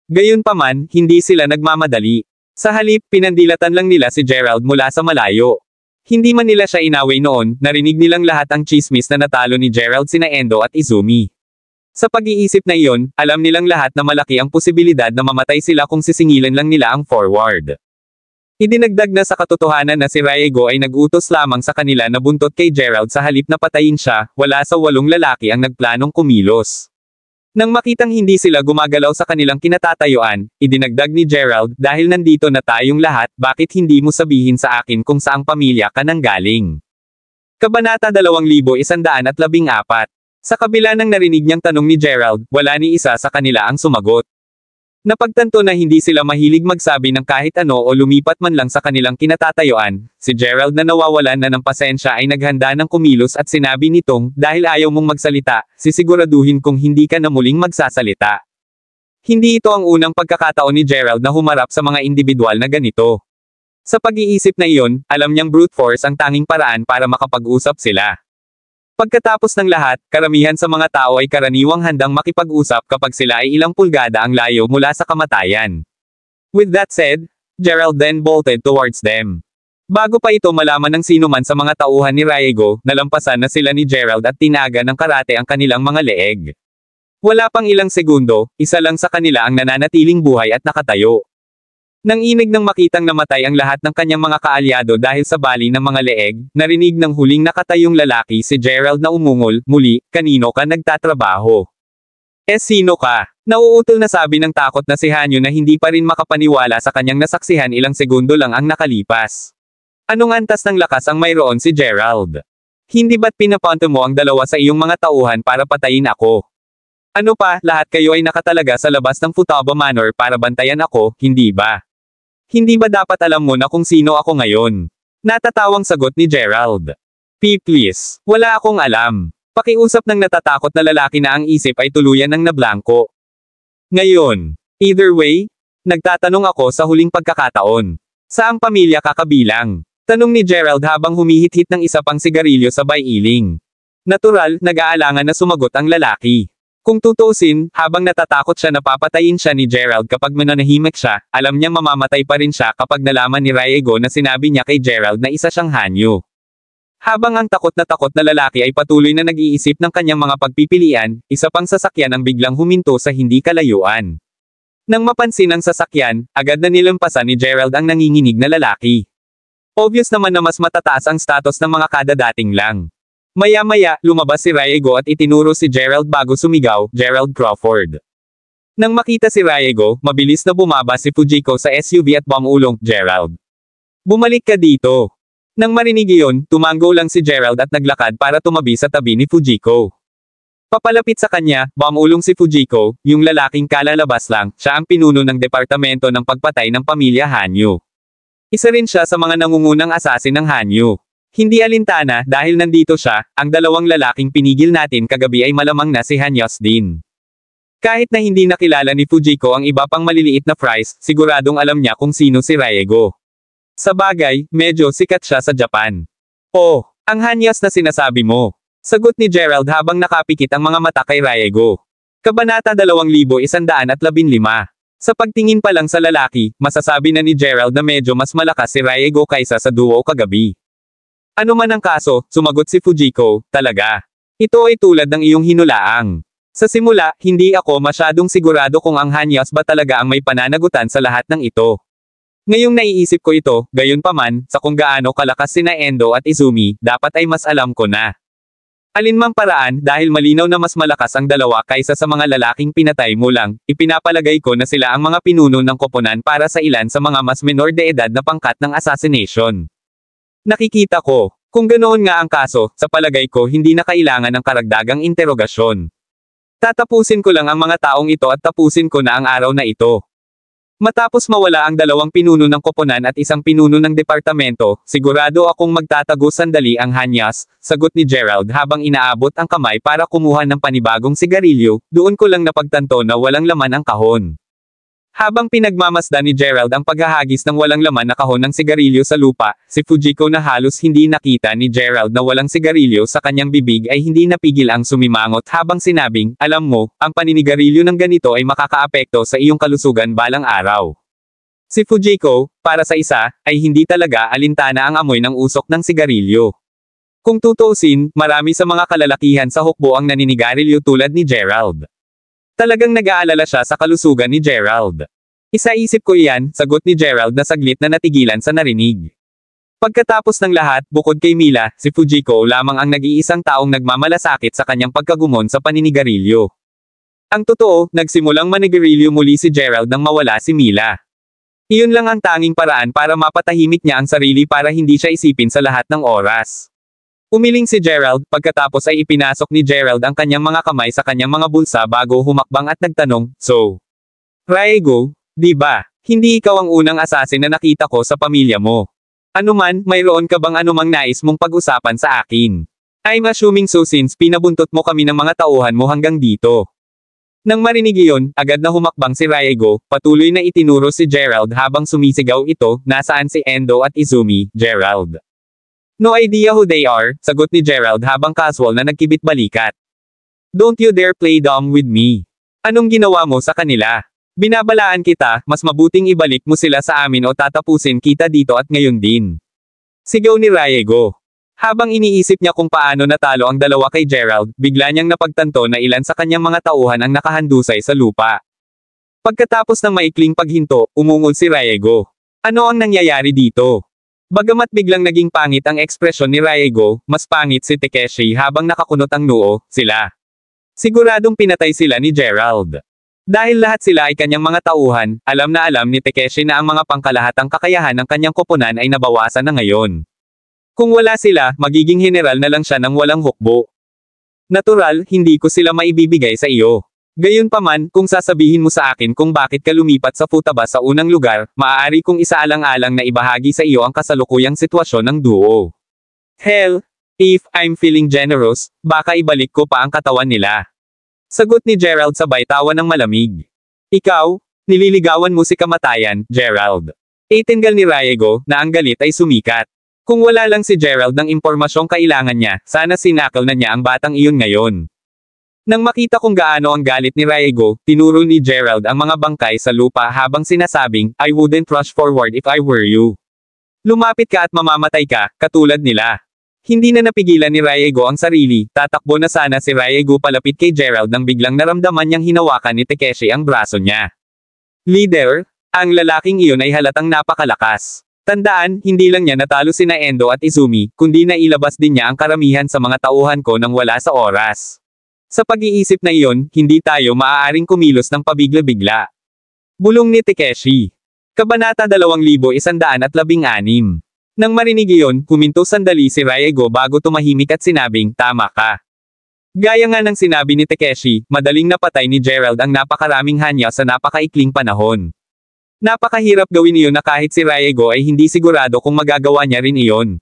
[SPEAKER 3] Gayunpaman, hindi sila nagmamadali. Sa halip, pinandilatan lang nila si Gerald mula sa malayo. Hindi man nila siya inaway noon, narinig nilang lahat ang chismis na natalo ni Gerald sina Endo at Izumi. Sa pag-iisip na iyon, alam nilang lahat na malaki ang posibilidad na mamatay sila kung sisingilan lang nila ang forward. Idinagdag na sa katotohanan na si Riego ay nag-utos lamang sa kanila na buntot kay Gerald sa halip na patayin siya, wala sa 8 lalaki ang nagplanong kumilos. Nang makitang hindi sila gumagalaw sa kanilang kinatatayuan, idinagdag ni Gerald, "Dahil nandito na tayong lahat, bakit hindi mo sabihin sa akin kung saang pamilya ka nanggaling?" Kabanata 2114. Sa kabila ng narinig niyang tanong ni Gerald, wala ni isa sa kanila ang sumagot. Napagtanto na hindi sila mahilig magsabi ng kahit ano o lumipat man lang sa kanilang kinatatayuan, si Gerald na nawawalan na ng pasensya ay naghanda ng kumilos at sinabi nitong, "Dahil ayaw mong magsalita, sisiguraduhin kong hindi ka na muling magsasalita." Hindi ito ang unang pagkakataon ni Gerald na humarap sa mga individual na ganito. Sa pag-iisip na iyon, alam niyang brute force ang tanging paraan para makapag-usap sila. Pagkatapos ng lahat, karamihan sa mga tao ay karaniwang handang makipag-usap kapag sila ay ilang pulgada ang layo mula sa kamatayan. With that said, Gerald then bolted towards them. Bago pa ito malaman ng sino man sa mga tauhan ni Riego, nalampasan na sila ni Gerald at tinaga ng karate ang kanilang mga leeg. Wala pang ilang segundo, isa lang sa kanila ang nananatiling buhay at nakatayo. Nang inig ng makitang namatay ang lahat ng kanyang mga kaalyado dahil sa bali ng mga leeg, narinig ng huling nakatayong lalaki si Gerald na umungol, "Muli, kanino ka nagtatrabaho?" Sino ka?" Nauutol na sabi ng takot na si Hanyo na hindi pa rin makapaniwala sa kanyang nasaksihan ilang segundo lang ang nakalipas. Anong antas ng lakas ang mayroon si Gerald? Hindi ba't pinapunto mo ang dalawa sa iyong mga tauhan para patayin ako? Ano pa, lahat kayo ay nakatalaga sa labas ng Futaba Manor para bantayan ako, hindi ba? Hindi ba dapat alam mo na kung sino ako ngayon? Natatawang sagot ni Gerald. Please, wala akong alam. Pakiusap ng natatakot na lalaki na ang isip ay tuluyan ng nablangko. Ngayon, either way, nagtatanong ako sa huling pagkakataon. Saang pamilya ka kabilang? Tanong ni Gerald habang humihit-hit ng isa pang sigarilyo sabay iling. Natural, nag-aalangan na sumagot ang lalaki. Kung tutuusin, habang natatakot siya na papatayin siya ni Gerald kapag mananahimik siya, alam niyang mamamatay pa rin siya kapag nalaman ni Riego na sinabi niya kay Gerald na isa siyang Hanyo. Habang ang takot na lalaki ay patuloy na nag-iisip ng kanyang mga pagpipilian, isa pang sasakyan ang biglang huminto sa hindi kalayuan. Nang mapansin ang sasakyan, agad na nilampasan ni Gerald ang nanginginig na lalaki. Obvious naman na mas matataas ang status ng mga kadadating lang. Maya-maya, lumabas si Riego at itinuro si Gerald bago sumigaw, "Gerald Crawford." Nang makita si Riego, mabilis na bumaba si Fujiko sa SUV at bumulong, "Gerald, bumalik ka dito." Nang marinig iyon, tumango lang si Gerald at naglakad para tumabi sa tabi ni Fujiko. Papalapit sa kanya, bumulong si Fujiko, yung lalaking kalalabas lang, siya ang pinuno ng departamento ng pagpatay ng pamilya Hanyo. Isa rin siya sa mga nangungunang asasin ng Hanyo. Hindi alintana, dahil nandito siya, ang dalawang lalaking pinigil natin kagabi ay malamang na si Hanyos din. Kahit na hindi nakilala ni Fujiko ang iba pang maliliit na fries, siguradong alam niya kung sino si Riego. Sa bagay, medyo sikat siya sa Japan. "Oh, ang Hanyos na sinasabi mo." Sagot ni Gerald habang nakapikit ang mga mata kay Riego. Kabanata 2115. Sa pagtingin pa lang sa lalaki, masasabi na ni Gerald na medyo mas malakas si Riego kaysa sa duo kagabi. "Ano man ang kaso," sumagot si Fujiko, "talaga. Ito ay tulad ng iyong hinulaang. Sa simula, hindi ako masyadong sigurado kung ang Hanyos ba talaga ang may pananagutan sa lahat ng ito. Ngayong naiisip ko ito, gayunpaman, sa kung gaano kalakas sina Endo at Izumi, dapat ay mas alam ko na. Alinmang paraan, dahil malinaw na mas malakas ang dalawa kaysa sa mga lalaking pinatay mo lang, ipinapalagay ko na sila ang mga pinuno ng koponan para sa ilan sa mga mas menor de edad na pangkat ng assassination. Nakikita ko. Kung ganoon nga ang kaso, sa palagay ko hindi na kailangan ng karagdagang interogasyon. Tatapusin ko lang ang mga taong ito at tapusin ko na ang araw na ito." Matapos mawala ang dalawang pinuno ng koponan at isang pinuno ng departamento, sigurado akong magtatago sandali ang hanyas, sagot ni Gerald habang inaabot ang kamay para kumuha ng panibagong sigarilyo, doon ko lang napagtanto na walang laman ang kahon. Habang pinagmamasdan ni Gerald ang paghahagis ng walang laman na kahon ng sigarilyo sa lupa, si Fujiko na halos hindi nakita ni Gerald na walang sigarilyo sa kanyang bibig ay hindi napigil ang sumimangot habang sinabing, alam mo, ang paninigarilyo ng ganito ay makakaapekto sa iyong kalusugan balang araw. Si Fujiko, para sa isa, ay hindi talaga alintana ang amoy ng usok ng sigarilyo. Kung tutuusin, marami sa mga kalalakihan sa hukbo ang naninigarilyo tulad ni Gerald. Talagang nag-aalala siya sa kalusugan ni Gerald. Isaisip ko iyan, sagot ni Gerald na saglit na natigilan sa narinig. Pagkatapos ng lahat, bukod kay Mila, si Fujiko lamang ang nag-iisang taong nagmamalasakit sa kanyang pagkagumon sa paninigarilyo. Ang totoo, nagsimulang manigarilyo muli si Gerald nang mawala si Mila. Iyon lang ang tanging paraan para mapatahimik niya ang sarili para hindi siya isipin sa lahat ng oras. Umiling si Gerald, pagkatapos ay ipinasok ni Gerald ang kanyang mga kamay sa kanyang mga bulsa bago humakbang at nagtanong, so, Raego, di ba, hindi ikaw ang unang assassin na nakita ko sa pamilya mo. Ano man, mayroon ka bang anumang nais mong pag-usapan sa akin? I'm assuming so since pinabuntot mo kami ng mga tauhan mo hanggang dito. Nang marinig iyon, agad na humakbang si Raego, patuloy na itinuro si Gerald habang sumisigaw ito, nasaan si Endo at Izumi, Gerald? No idea who they are, sagot ni Gerald habang casual na nagkibit-balikat. Don't you dare play dumb with me. Anong ginawa mo sa kanila? Binabalaan kita, mas mabuting ibalik mo sila sa amin o tatapusin kita dito at ngayon din. Sigaw ni Raego. Habang iniisip niya kung paano natalo ang dalawa kay Gerald, bigla niyang napagtanto na ilan sa kanyang mga tauhan ang nakahandusay sa lupa. Pagkatapos ng maikling paghinto, umungol si Raego. Ano ang nangyayari dito? Bagamat biglang naging pangit ang ekspresyon ni Raego, mas pangit si Takeshi habang nakakunot ang noo, sila. Siguradong pinatay sila ni Gerald. Dahil lahat sila ay kanyang mga tauhan, alam na alam ni Takeshi na ang mga pangkalahatang kakayahan ng kanyang koponan ay nabawasan na ngayon. Kung wala sila, magiging general na lang siya ng walang hukbo. Natural, hindi ko sila maibibigay sa iyo. Gayunpaman, kung sasabihin mo sa akin kung bakit ka lumipat sa Futaba sa unang lugar, maaari kong isaalang-alang na ibahagi sa iyo ang kasalukuyang sitwasyon ng duo. Hell, if I'm feeling generous, baka ibalik ko pa ang katawan nila. Sagot ni Gerald sabay tawa ng malamig. Ikaw, nililigawan mo si kamatayan, Gerald. Itingal ni Raego, na ang galit ay sumikat. Kung wala lang si Gerald ng impormasyong kailangan niya, sana sinakal na niya ang batang iyon ngayon. Nang makita kung gaano ang galit ni Raego, tinuro ni Gerald ang mga bangkay sa lupa habang sinasabing, I wouldn't rush forward if I were you. Lumapit ka at mamamatay ka, katulad nila. Hindi na napigilan ni Raego ang sarili, tatakbo na sana si Raego palapit kay Gerald nang biglang naramdaman niyang hinawakan ni Takeshi ang braso niya. Leader, ang lalaking iyon ay halatang napakalakas. Tandaan, hindi lang niya natalo sina Endo at Izumi, kundi nailabas din niya ang karamihan sa mga tauhan ko nang wala sa oras. Sa pag-iisip na iyon, hindi tayo maaaring kumilos ng pabigla-bigla. Bulong ni Takeshi. Kabanata 2116. Nang marinig iyon, huminto sandali si Raego bago tumahimik at sinabing, tama ka. Gaya nga ng sinabi ni Takeshi, madaling napatay ni Gerald ang napakaraming hanya sa napakaikling panahon. Napakahirap gawin iyon na kahit si Raego ay hindi sigurado kung magagawa niya rin iyon.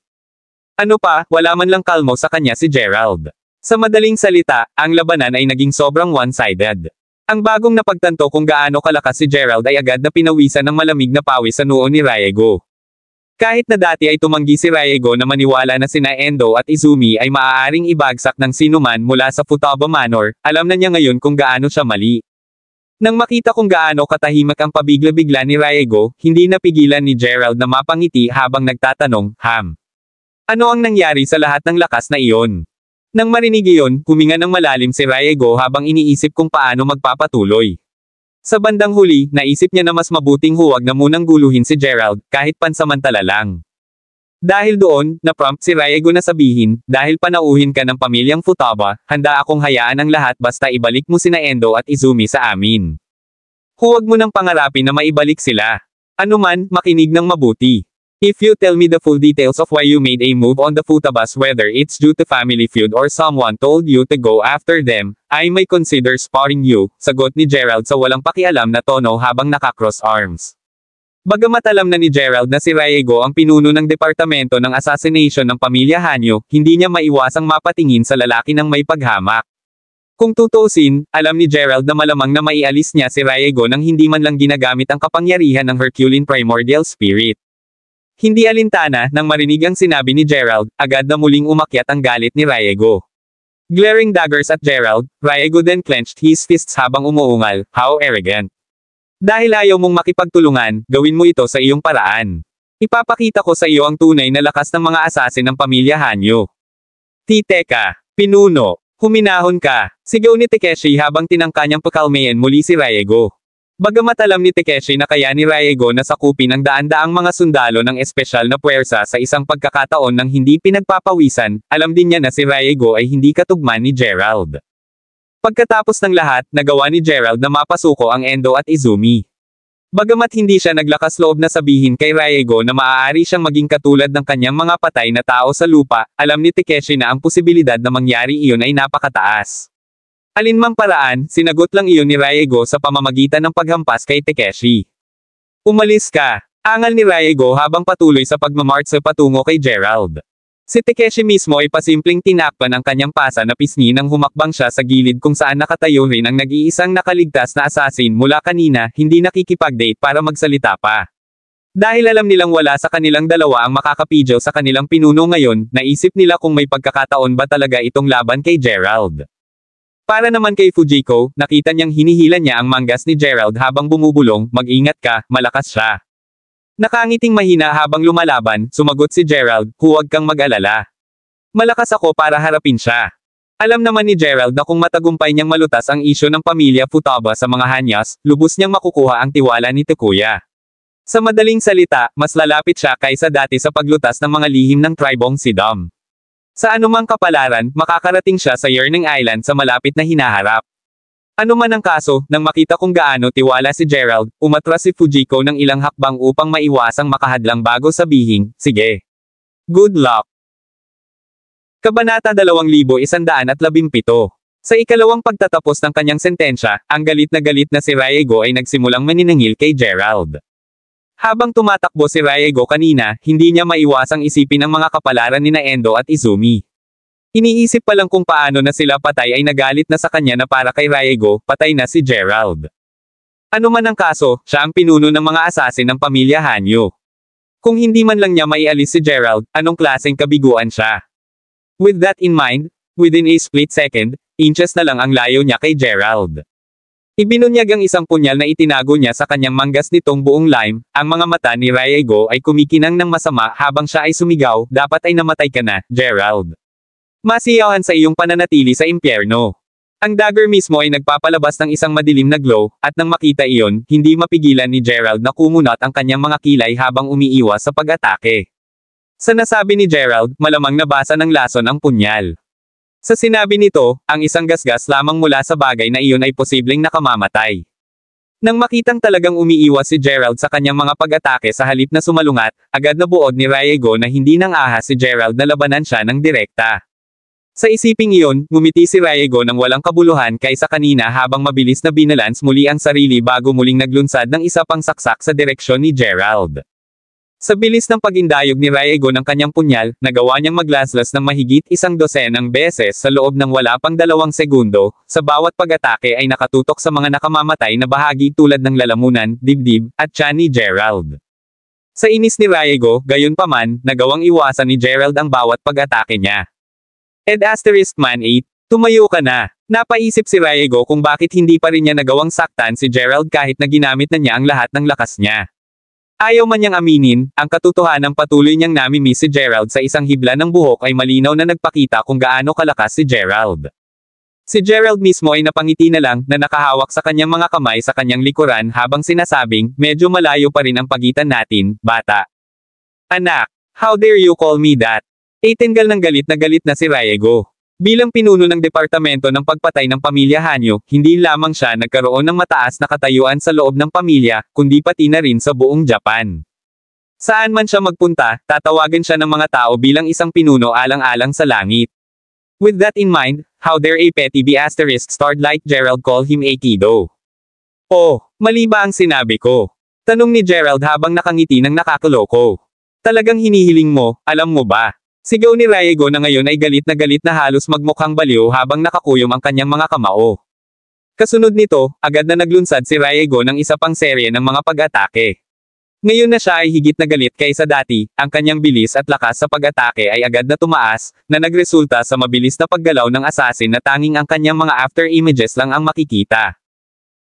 [SPEAKER 3] Ano pa, wala man lang kalmo sa kanya si Gerald. Sa madaling salita, ang labanan ay naging sobrang one-sided. Ang bagong napagtanto kung gaano kalakas si Gerald ay agad na pinawisan ng malamig na pawis sa noo ni Raego. Kahit na dati ay tumanggi si Raego na maniwala na sina Endo at Izumi ay maaaring ibagsak ng sinuman mula sa Futaba Manor, alam na niya ngayon kung gaano siya mali. Nang makita kung gaano katahimik ang pabigla-bigla ni Raego, hindi napigilan ni Gerald na mapangiti habang nagtatanong, ano ang nangyari sa lahat ng lakas na iyon? Nang marinig iyon, huminga ng malalim si Raego habang iniisip kung paano magpapatuloy. Sa bandang huli, naisip niya na mas mabuting huwag na munang guluhin si Gerald, kahit pansamantala lang. Dahil doon, na-prompt si Raego na sabihin, dahil panauhin ka ng pamilyang Futaba, handa akong hayaan ang lahat basta ibalik mo sina Endo at Izumi sa amin. Huwag mo nang pangarapin na maibalik sila. Ano man, makinig ng mabuti. If you tell me the full details of why you made a move on the Futabas, whether it's due to family feud or someone told you to go after them, I may consider sparring you, sagot ni Gerald sa walang pakialam na tono habang nakakross arms. Bagamat alam na ni Gerald na si Riego ang pinuno ng departamento ng assassination ng pamilya Hanyo, hindi niya maiwasang mapatingin sa lalaki ng may paghamak. Kung tutuusin, alam ni Gerald na malamang na maialis niya si Riego nang hindi man lang ginagamit ang kapangyarihan ng Herculean Primordial Spirit. Hindi alintana nang marinig ang sinabi ni Gerald, agad na muling umakyat ang galit ni Riego. Glaring daggers at Gerald, Riego then clenched his fists habang umuungal, how arrogant. Dahil ayaw mong makipagtulungan, gawin mo ito sa iyong paraan. Ipapakita ko sa iyo ang tunay na lakas ng mga asasin ng pamilya Hanyo. Teka, pinuno, huminahon ka, sigaw ni Takeshi habang tinangka niyang pakalmayan muli si Riego. Bagamat alam ni Takeshi na kaya ni Riego na sakupin ang daan-daang mga sundalo ng espesyal na puwersa sa isang pagkakataon ng hindi pinagpapawisan, alam din niya na si Riego ay hindi katugman ni Gerald. Pagkatapos ng lahat, nagawa ni Gerald na mapasuko ang Endo at Izumi. Bagamat hindi siya naglakas loob na sabihin kay Riego na maaari siyang maging katulad ng kanyang mga patay na tao sa lupa, alam ni Takeshi na ang posibilidad na mangyari iyon ay napakataas. Alinmang paraan, sinagot lang iyon ni Riego sa pamamagitan ng paghampas kay Takeshi. Umalis ka, angal ni Riego habang patuloy sa pagmamarch patungo kay Gerald. Si Takeshi mismo ay pasimpleng tinakpan ang kanyang pasa na pisngi nang humakbang siya sa gilid kung saan nakatayo rin ang nag-iisang nakaligtas na assassin mula kanina, hindi nakikipag-date para magsalita pa. Dahil alam nilang wala sa kanilang dalawa ang makakapidyo sa kanilang pinuno ngayon, naisip nila kung may pagkakataon ba talaga itong laban kay Gerald. Para naman kay Fujiko, nakita niyang hinihila niya ang manggas ni Gerald habang bumubulong, mag-ingat ka, malakas siya. Nakangiting mahina habang lumalaban, sumagot si Gerald, huwag kang mag-alala. Malakas ako para harapin siya. Alam naman ni Gerald na kung matagumpay niyang malutas ang isyu ng pamilya Futaba sa mga Hanyas, lubos niyang makukuha ang tiwala ni Takuya. Sa madaling salita, mas lalapit siya kaysa dati sa paglutas ng mga lihim ng tribong Sidam. Sa anumang kapalaran, makakarating siya sa Yearning Island sa malapit na hinaharap. Ano man ang kaso, nang makita kung gaano tiwala si Gerald, umatras si Fujiko ng ilang hakbang upang maiwasang makahadlang bago sabihing, sige. Good luck. Kabanata 2117. Sa ikalawang pagtatapos ng kanyang sentensya, ang galit na si Riego ay nagsimulang maniningil kay Gerald. Habang tumatakbo si Riego kanina, hindi niya maiwasang isipin ang mga kapalaran ni Endo at Izumi. Iniisip pa lang kung paano na sila patay ay nagalit na sa kanya na para kay Riego, patay na si Gerald. Ano man ang kaso, siya ang pinuno ng mga asasin ng pamilya Hanyo. Kung hindi man lang niya maialis si Gerald, anong klaseng kabiguan siya? With that in mind, within a split second, inches na lang ang layo niya kay Gerald. Ibinunyag ang isang punyal na itinago niya sa kanyang manggas nitong buong lime, ang mga mata ni Riego ay kumikinang ng masama habang siya ay sumigaw, dapat ay namatay ka na, Gerald. Masiyahan sa iyong pananatili sa impyerno. Ang dagger mismo ay nagpapalabas ng isang madilim na glow, at nang makita iyon, hindi mapigilan ni Gerald na kumunat ang kanyang mga kilay habang umiiwas sa pag-atake. Sa nasabi ni Gerald, malamang nabasa ng lason ang punyal. Sa sinabi nito, ang isang gasgas lamang mula sa bagay na iyon ay posibleng nakamamatay. Nang makitang talagang umiiwas si Gerald sa kanyang mga pag-atake sa halip na sumalungat, agad na buod ni Riego na hindi nang ahas si Gerald na labanan siya ng direkta. Sa isiping iyon, ngumiti si Riego ng walang kabuluhan kaysa kanina habang mabilis na binalance muli ang sarili bago muling naglunsad ng isa pang saksak sa direksyon ni Gerald. Sa bilis ng pagindayog ni Riego ng kanyang punyal, nagawa niyang maglaslas ng mahigit 100 beses sa loob ng wala pang 2 segundo, sa bawat pag-atake ay nakatutok sa mga nakamamatay na bahagi tulad ng lalamunan, dibdib, at tiyan ni Gerald. Sa inis ni Riego, gayunpaman, nagawang iwasan ni Gerald ang bawat pag-atake niya. *Man 8, tumayo ka na. Napaisip si Riego kung bakit hindi pa rin niya nagawang saktan si Gerald kahit na ginamit na niya ang lahat ng lakas niya. Ayaw man niyang aminin, ang katotohanang patuloy niyang namimiss si Gerald sa isang hibla ng buhok ay malinaw na nagpakita kung gaano kalakas si Gerald. Si Gerald mismo ay napangiti na lang na nakahawak sa kanyang mga kamay sa kanyang likuran habang sinasabing, medyo malayo pa rin ang pagitan natin, bata. Anak, how dare you call me that? Tinggal ng galit na si Riego. Bilang pinuno ng departamento ng pagpatay ng pamilya Hanyo, hindi lamang siya nagkaroon ng mataas na katayuan sa loob ng pamilya, kundi pati na rin sa buong Japan. Saan man siya magpunta, tatawagan siya ng mga tao bilang isang pinuno alang-alang sa langit. With that in mind, how dare a petty B***starred like Gerald call him a kiddo? Oh, mali ba ang sinabi ko? Tanong ni Gerald habang nakangiti ng nakakaloko. Talagang hinihiling mo, alam mo ba? Sigaw ni Riego na ngayon ay galit na halos magmukhang baliw habang nakakuyom ang kanyang mga kamao. Kasunod nito, agad na naglunsad si Riego ng isa pang serye ng mga pag-atake. Ngayon na siya ay higit na galit kaysa dati, ang kanyang bilis at lakas sa pag-atake ay agad na tumaas, na nagresulta sa mabilis na paggalaw ng assassin na tanging ang kanyang mga after images lang ang makikita.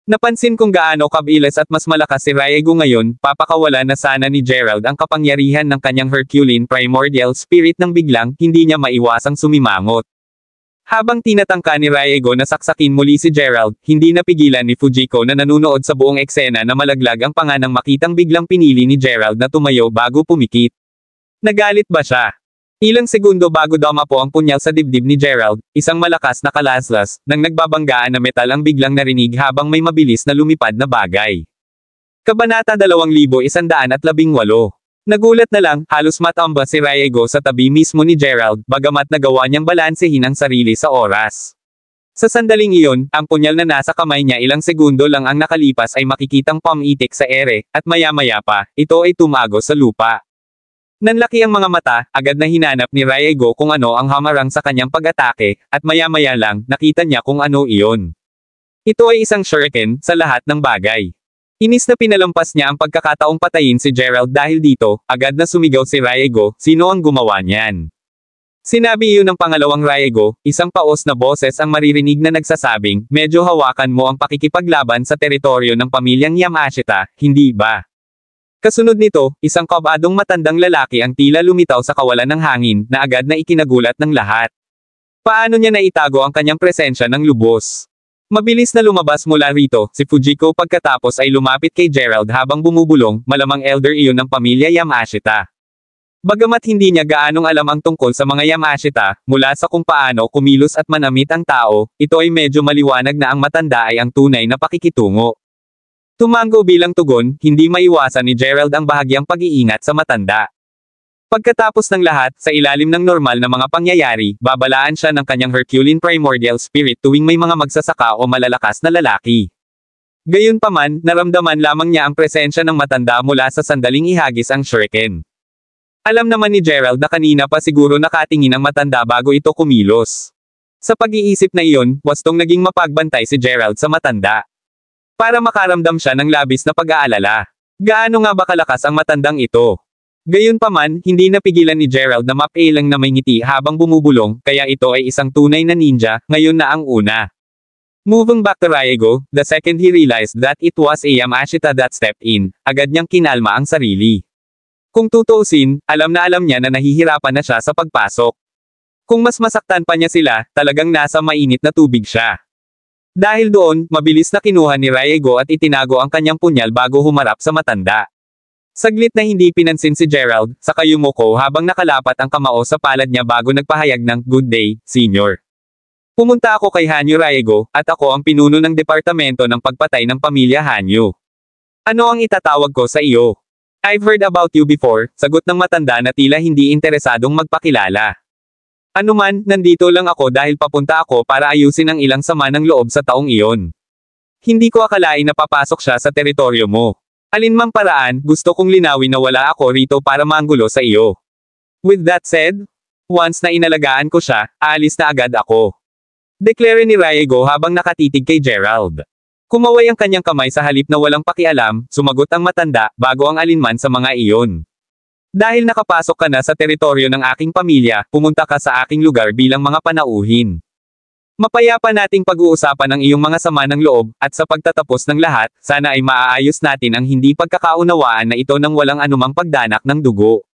[SPEAKER 3] Napansin kung gaano kabilis at mas malakas si Riego ngayon, papakawala na sana ni Gerald ang kapangyarihan ng kanyang Herculean primordial spirit nang biglang, hindi niya maiwasang sumimangot. Habang tinatangka ni Riego na saksakin muli si Gerald, hindi napigilan ni Fujiko na nanunood sa buong eksena na malaglag ang panga nang makitang biglang pinili ni Gerald na tumayo bago pumikit. Nagalit ba siya? Ilang segundo bago dumapo ang punyal sa dibdib ni Gerald, isang malakas na kalaslas, nang nagbabanggaan na metal ang biglang narinig habang may mabilis na lumipad na bagay. Kabanata 2118. Nagulat na lang, halos matamba si Riego sa tabi mismo ni Gerald, bagamat nagawa niyang balansehin ang sarili sa oras. Sa sandaling iyon, ang punyal na nasa kamay niya ilang segundo lang ang nakalipas ay makikitang pamitik sa ere, at maya-maya pa, ito ay tumago sa lupa. Nanlaki ang mga mata, agad na hinanap ni Riego kung ano ang hamarang sa kanyang pag-atake, at maya-maya lang, nakita niya kung ano iyon. Ito ay isang shuriken, sa lahat ng bagay. Inis na pinalampas niya ang pagkakataong patayin si Gerald dahil dito, agad na sumigaw si Riego, sino ang gumawa niyan? Sinabi iyon ng pangalawang Riego, isang paos na boses ang maririnig na nagsasabing, medyo hawakan mo ang pakikipaglaban sa teritoryo ng pamilyang Yamashita, hindi ba? Kasunod nito, isang kabadong matandang lalaki ang tila lumitaw sa kawalan ng hangin, na agad na ikinagulat ng lahat. Paano niya naitago ang kanyang presensya ng lubos? Mabilis na lumabas mula rito, si Fujiko pagkatapos ay lumapit kay Gerald habang bumubulong, malamang elder iyon ng pamilya Yamashita. Bagamat hindi niya gaanong alam ang tungkol sa mga Yamashita, mula sa kung paano kumilos at manamit ang tao, ito ay medyo maliwanag na ang matanda ay ang tunay na pakikitungo. Tumango bilang tugon, hindi maiwasan ni Gerald ang bahagyang pag-iingat sa matanda. Pagkatapos ng lahat, sa ilalim ng normal na mga pangyayari, babalaan siya ng kanyang Herculean primordial spirit tuwing may mga magsasaka o malalakas na lalaki. Gayunpaman, naramdaman lamang niya ang presensya ng matanda mula sa sandaling ihagis ang shuriken. Alam naman ni Gerald na kanina pa siguro nakatingin ang matanda bago ito kumilos. Sa pag-iisip na iyon, wastong naging mapagbantay si Gerald sa matanda. Para makaramdam siya ng labis na pag-aalala. Gaano nga ba kalakas ang matandang ito? Gayunpaman, hindi napigilan ni Gerald na mapailang na may ngiti habang bumubulong, kaya ito ay isang tunay na ninja, ngayon na ang una. Moving back to Riego, the second he realized that it was a Yamashita that stepped in, agad niyang kinalma ang sarili. Kung tutuusin, alam niya na nahihirapan na siya sa pagpasok. Kung mas masaktan pa niya sila, talagang nasa mainit na tubig siya. Dahil doon, mabilis na kinuha ni Riego at itinago ang kanyang punyal bago humarap sa matanda. Saglit na hindi pinansin si Gerald, saka yumuko habang nakalapat ang kamao sa palad niya bago nagpahayag ng, "Good day, Senior. Pumunta ako kay Hanyu Riego, at ako ang pinuno ng departamento ng pagpatay ng pamilya Hanyu. Ano ang itatawag ko sa iyo?" "I've heard about you before," sagot ng matanda na tila hindi interesadong magpakilala. "Ano man, nandito lang ako dahil papunta ako para ayusin ang ilang sama ng loob sa taong iyon. Hindi ko akalain na papasok siya sa teritoryo mo. Alinmang paraan, gusto kong linawin na wala ako rito para manggulo sa iyo. With that said, once na inalagaan ko siya, aalis na agad ako." Deklare ni Riego habang nakatitig kay Gerald. Kumaway ang kanyang kamay sa halip na walang pakialam, sumagot ang matanda, bago ang alinman sa mga iyon. "Dahil nakapasok ka na sa teritoryo ng aking pamilya, pumunta ka sa aking lugar bilang mga panauhin. Mapayapa nating pag-uusapan ang iyong mga sama ng loob, at sa pagtatapos ng lahat, sana ay maaayos natin ang hindi pagkakaunawaan na ito nang walang anumang pagdanak ng dugo."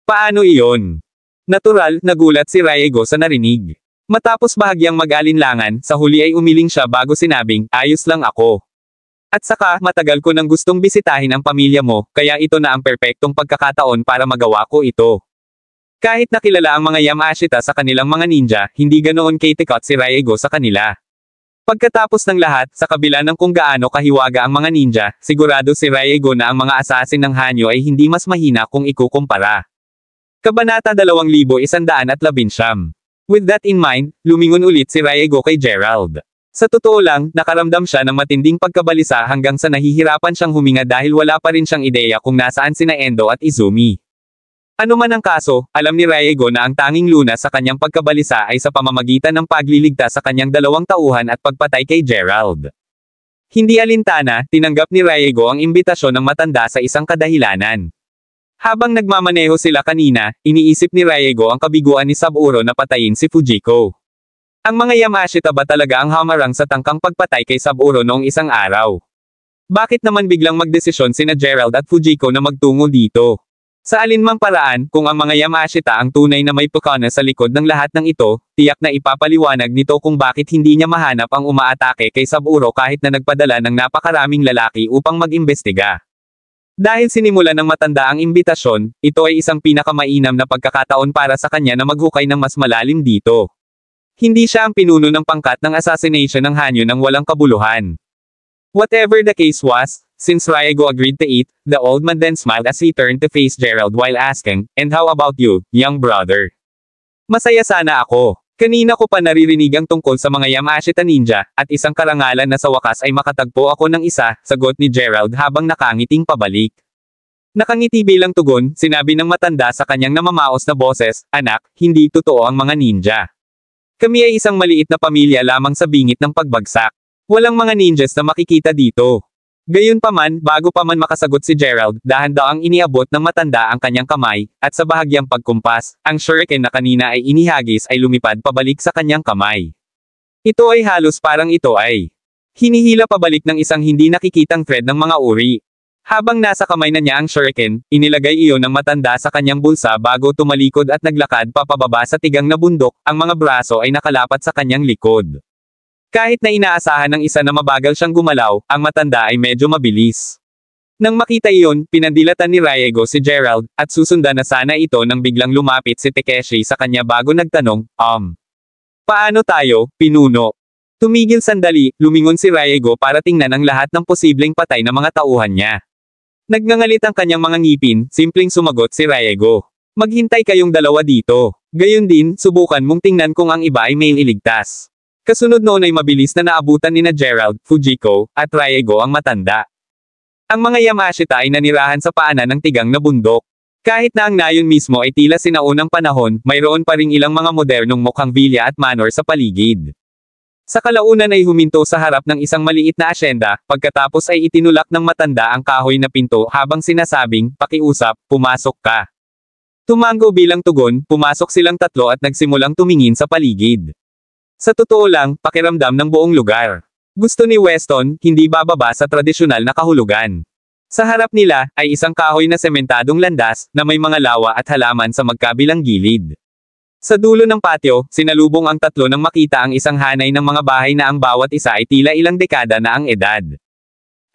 [SPEAKER 3] "Paano iyon?" Natural, nagulat si Riego sa narinig. Matapos bahagyang mag-alinlangan, sa huli ay umiling siya bago sinabing, "Ayos lang ako. At saka, matagal ko nang gustong bisitahin ang pamilya mo, kaya ito na ang perpektong pagkakataon para magawa ko ito." Kahit nakilala ang mga Yamashita sa kanilang mga ninja, hindi ganoon kaitikot si Riego sa kanila. Pagkatapos ng lahat, sa kabila ng kung gaano kahiwaga ang mga ninja, sigurado si Raigo na ang mga assassin ng Hanyo ay hindi mas mahina kung ikukumpara. Kabanata 2119. With that in mind, lumingon ulit si Raigo kay Gerald. Sa totoo lang, nakaramdam siya ng matinding pagkabalisa hanggang sa nahihirapan siyang huminga dahil wala pa rin siyang ideya kung nasaan sina Endo at Izumi. Ano man ang kaso, alam ni Raigo na ang tanging lunas sa kanyang pagkabalisa ay sa pamamagitan ng pagliligtas sa kanyang 2 tauhan at pagpatay kay Gerald. Hindi alintana, tinanggap ni Raigo ang imbitasyon ng matanda sa isang kadahilanan. Habang nagmamaneho sila kanina, iniisip ni Raigo ang kabiguan ni Saburo na patayin si Fujiko. Ang mga Yamashita ba talaga ang hamarang sa tangkang pagpatay kay Saburo noong isang araw? Bakit naman biglang magdesisyon sina Gerald at Fujiko na magtungo dito? Sa alinmang paraan, kung ang mga Yamashita ang tunay na may pukana sa likod ng lahat ng ito, tiyak na ipapaliwanag nito kung bakit hindi niya mahanap ang umaatake kay Saburo kahit na nagpadala ng napakaraming lalaki upang mag-imbestiga. Dahil sinimulan ng matanda ang imbitasyon, ito ay isang pinakamainam na pagkakataon para sa kanya na maghukay ng mas malalim dito. Hindi siya ang pinuno ng pangkat ng assassination ng Hanyo nang walang kabuluhan. Whatever the case was, since Raigo agreed to eat, the old man then smiled as he turned to face Gerald while asking, "And how about you, young brother?" Masaya sana ako. Kanina ko pa naririnig ang tungkol sa mga Yamashita ninja, at isang karangalan na sa wakas ay makatagpo ako ng isa, sagot ni Gerald habang nakangiting pabalik. Nakangiti bilang tugon, sinabi ng matanda sa kanyang namamaos na boses, "Anak, hindi totoo ang mga ninja. Kami ay isang maliit na pamilya lamang sa bingit ng pagbagsak. Walang mga ninjas na makikita dito." Gayunpaman, bago pa man makasagot si Gerald, dahan-daang iniabot ng matanda ang kanyang kamay, at sa bahagyang pagkumpas, ang shuriken na kanina ay inihagis ay lumipad pabalik sa kanyang kamay. Ito ay halos parang ito ay hinihila pabalik ng isang hindi nakikitang thread ng mga uri. Habang nasa kamay na niya ang shuriken, inilagay iyon ng matanda sa kanyang bulsa bago tumalikod at naglakad papababa sa tigang na bundok, ang mga braso ay nakalapat sa kanyang likod. Kahit na inaasahan ng isa na mabagal siyang gumalaw, ang matanda ay medyo mabilis. Nang makita iyon, pinandilatan ni Raigo si Gerald, at susundan na sana ito nang biglang lumapit si Takeshi sa kanya bago nagtanong, paano tayo, pinuno? Tumigil sandali, lumingon si Raigo para tingnan ang lahat ng posibleng patay na mga tauhan niya. Nagngangalit ang kanyang mga ngipin, simpleng sumagot si Raigo. Maghintay kayong dalawa dito. Gayon din, subukan mong tingnan kung ang iba ay may iligtas. Kasunod noon ay mabilis na naabutan nina Gerald, Fujiko, at Raigo ang matanda. Ang mga Yamashita ay nanirahan sa paanan ng tigang na bundok. Kahit na ang nayon mismo ay tila sinaunang panahon, mayroon pa ring ilang mga modernong mukhang villa at manor sa paligid. Sa kalaunan ay huminto sa harap ng isang maliit na asyenda, pagkatapos ay itinulak ng matanda ang kahoy na pinto habang sinasabing, "Pakiusap, pumasok ka." Tumango bilang tugon, pumasok silang tatlo at nagsimulang tumingin sa paligid. Sa totoo lang, pakiramdam ng buong lugar. Gusto ni Weston, hindi bababa sa tradisyonal na kahulugan. Sa harap nila, ay isang kahoy na sementadong landas, na may mga lawa at halaman sa magkabilang gilid. Sa dulo ng patio, sinalubong ang tatlo nang makita ang isang hanay ng mga bahay na ang bawat isa ay tila ilang dekada na ang edad.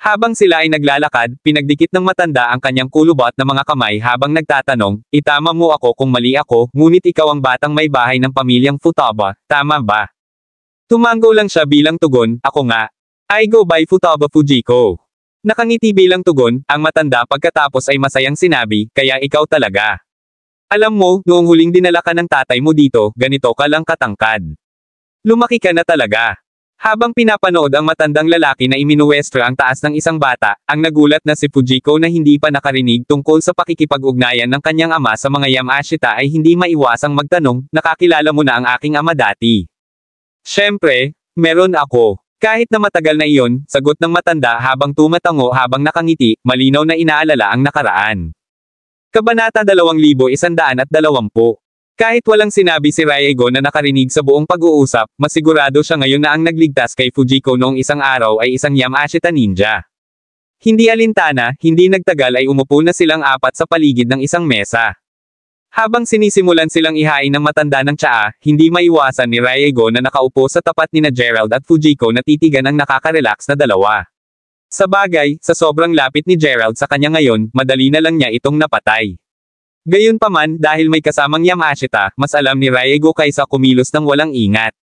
[SPEAKER 3] Habang sila ay naglalakad, pinagdikit ng matanda ang kanyang kulubot na mga kamay habang nagtatanong, "Itama mo ako kung mali ako, ngunit ikaw ang batang may bahay ng pamilyang Futaba, tama ba?" Tumango lang siya bilang tugon, "Ako nga. I go by Futaba Fujiko." Nakangiti bilang tugon, ang matanda pagkatapos ay masayang sinabi, "Kaya ikaw talaga. Alam mo, noong huling dinala ka ng tatay mo dito, ganito ka lang katangkad. Lumaki ka na talaga." Habang pinapanood ang matandang lalaki na iminuwestra ang taas ng isang bata, ang nagulat na si Fujiko na hindi pa nakarinig tungkol sa pakikipag-ugnayan ng kanyang ama sa mga Yamashita ay hindi maiwasang magtanong, "Nakakilala mo na ang aking ama dati?" "Siyempre, meron ako." Kahit na matagal na iyon, sagot ng matanda habang tumatango habang nakangiti, malinaw na inaalala ang nakaraan. Kabanata 2120. Kahit walang sinabi si Raigo na nakarinig sa buong pag-uusap, masigurado siya ngayon na ang nagligtas kay Fujiko noong isang araw ay isang Yamashita ninja. Hindi alintana, hindi nagtagal ay umupo na silang apat sa paligid ng isang mesa. Habang sinisimulan silang ihain ng matanda ng tsaa, hindi maiwasan ni Raigo na nakaupo sa tapat nina Gerald at Fujiko na titigan ang nakaka-relax na dalawa. Sa bagay, sa sobrang lapit ni Gerald sa kanya ngayon, madali na lang niya itong napatay. Gayunpaman, dahil may kasamang Yamashita, mas alam ni Raigo kaysa kumilos ng walang ingat.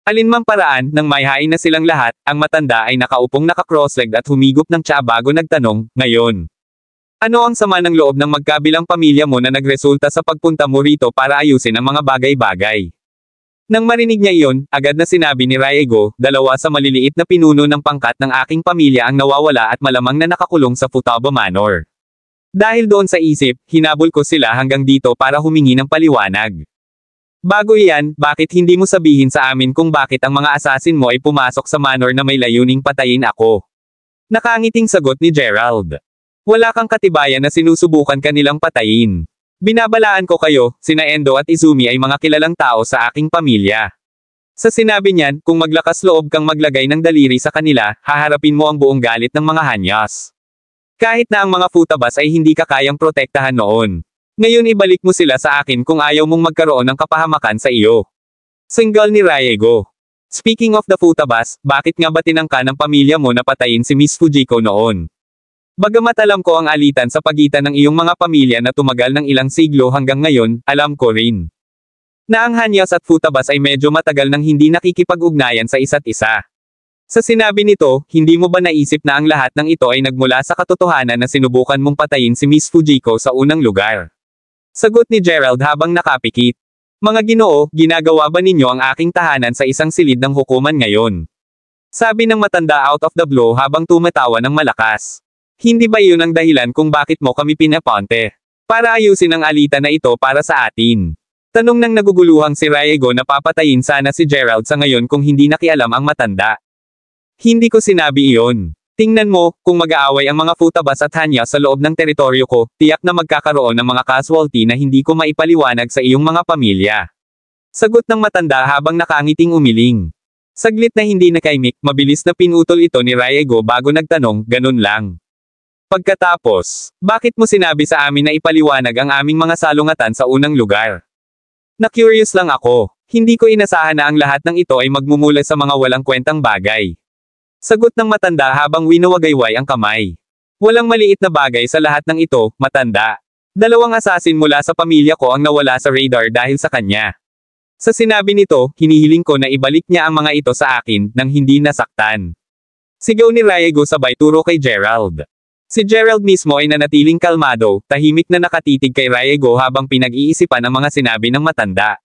[SPEAKER 3] Alinmang paraan, nang may hain na silang lahat, ang matanda ay nakaupong naka-cross-legged at humigop ng tsaa bago nagtanong, ngayon. Ano ang sama ng loob ng magkabilang pamilya mo na nagresulta sa pagpunta mo rito para ayusin ang mga bagay-bagay? Nang marinig niya iyon, agad na sinabi ni Riego, dalawa sa maliliit na pinuno ng pangkat ng aking pamilya ang nawawala at malamang na nakakulong sa Futaba Manor. Dahil doon sa isip, hinabol ko sila hanggang dito para humingi ng paliwanag. Bago iyan, bakit hindi mo sabihin sa amin kung bakit ang mga asasin mo ay pumasok sa manor na may layuning patayin ako? Nakangiting sagot ni Gerald. Wala kang katibayan na sinusubukan kanilang patayin. Binabalaan ko kayo, sina Endo at Izumi ay mga kilalang tao sa aking pamilya. Sa sinabi niyan, kung maglakas loob kang maglagay ng daliri sa kanila, haharapin mo ang buong galit ng mga hanyas. Kahit na ang mga futabas ay hindi ka kayang protektahan noon. Ngayon ibalik mo sila sa akin kung ayaw mong magkaroon ng kapahamakan sa iyo. Single ni Riego. Speaking of the futabas, bakit nga ba tinangka ng pamilya mo na patayin si Miss Fujiko noon? Bagamat alam ko ang alitan sa pagitan ng iyong mga pamilya na tumagal ng ilang siglo hanggang ngayon, alam ko rin na ang hanyas at futabas ay medyo matagal nang hindi nakikipag-ugnayan sa isa't isa. Sa sinabi nito, hindi mo ba naisip na ang lahat ng ito ay nagmula sa katotohanan na sinubukan mong patayin si Miss Fujiko sa unang lugar? Sagot ni Gerald habang nakapikit. Mga Ginoo, ginagawa ba ninyo ang aking tahanan sa isang silid ng hukuman ngayon? Sabi ng matanda out of the blue habang tumatawa ng malakas. Hindi ba iyon ang dahilan kung bakit mo kami pinaponte? Para ayusin ang alitan na ito para sa atin. Tanong ng naguguluhang si Riego na papatayin sana si Gerald sa ngayon kung hindi nakialam ang matanda. Hindi ko sinabi iyon. Tingnan mo, kung mag-aaway ang mga futabas at hanya sa loob ng teritoryo ko, tiyak na magkakaroon ng mga casualty na hindi ko maipaliwanag sa iyong mga pamilya. Sagot ng matanda habang nakangiting umiling. Saglit na hindi nakaimik, mabilis na pinutol ito ni Riego bago nagtanong, ganun lang. Pagkatapos, bakit mo sinabi sa amin na ipaliwanag ang aming mga salungatan sa unang lugar? Na-curious lang ako. Hindi ko inasahan na ang lahat ng ito ay magmumula sa mga walang kwentang bagay. Sagot ng matanda habang winawagayway ang kamay. Walang maliit na bagay sa lahat ng ito, matanda. Dalawang asasin mula sa pamilya ko ang nawala sa radar dahil sa kanya. Sa sinabi nito, hinihiling ko na ibalik niya ang mga ito sa akin, nang hindi nasaktan. Sigaw ni Riego sabay turo kay Gerald. Si Gerald mismo ay nanatiling kalmado, tahimik na nakatitig kay Riego habang pinag-iisipan ang mga sinabi ng matanda.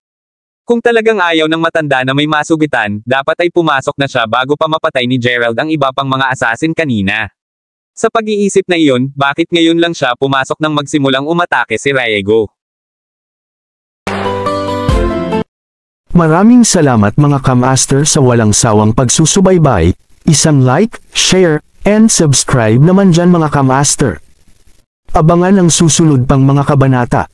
[SPEAKER 3] Kung talagang ayaw ng matanda na may masugitan, dapat ay pumasok na siya bago pa mapatay ni Gerald ang iba pang mga asasin kanina. Sa pag-iisip na iyon, bakit ngayon lang siya pumasok nang magsimulang umatake si Riego?
[SPEAKER 1] Maraming salamat mga kamaster sa walang sawang pagsusubaybay, isang like, share, and subscribe naman dyan mga kamaster. Abangan ang susunod pang mga kabanata.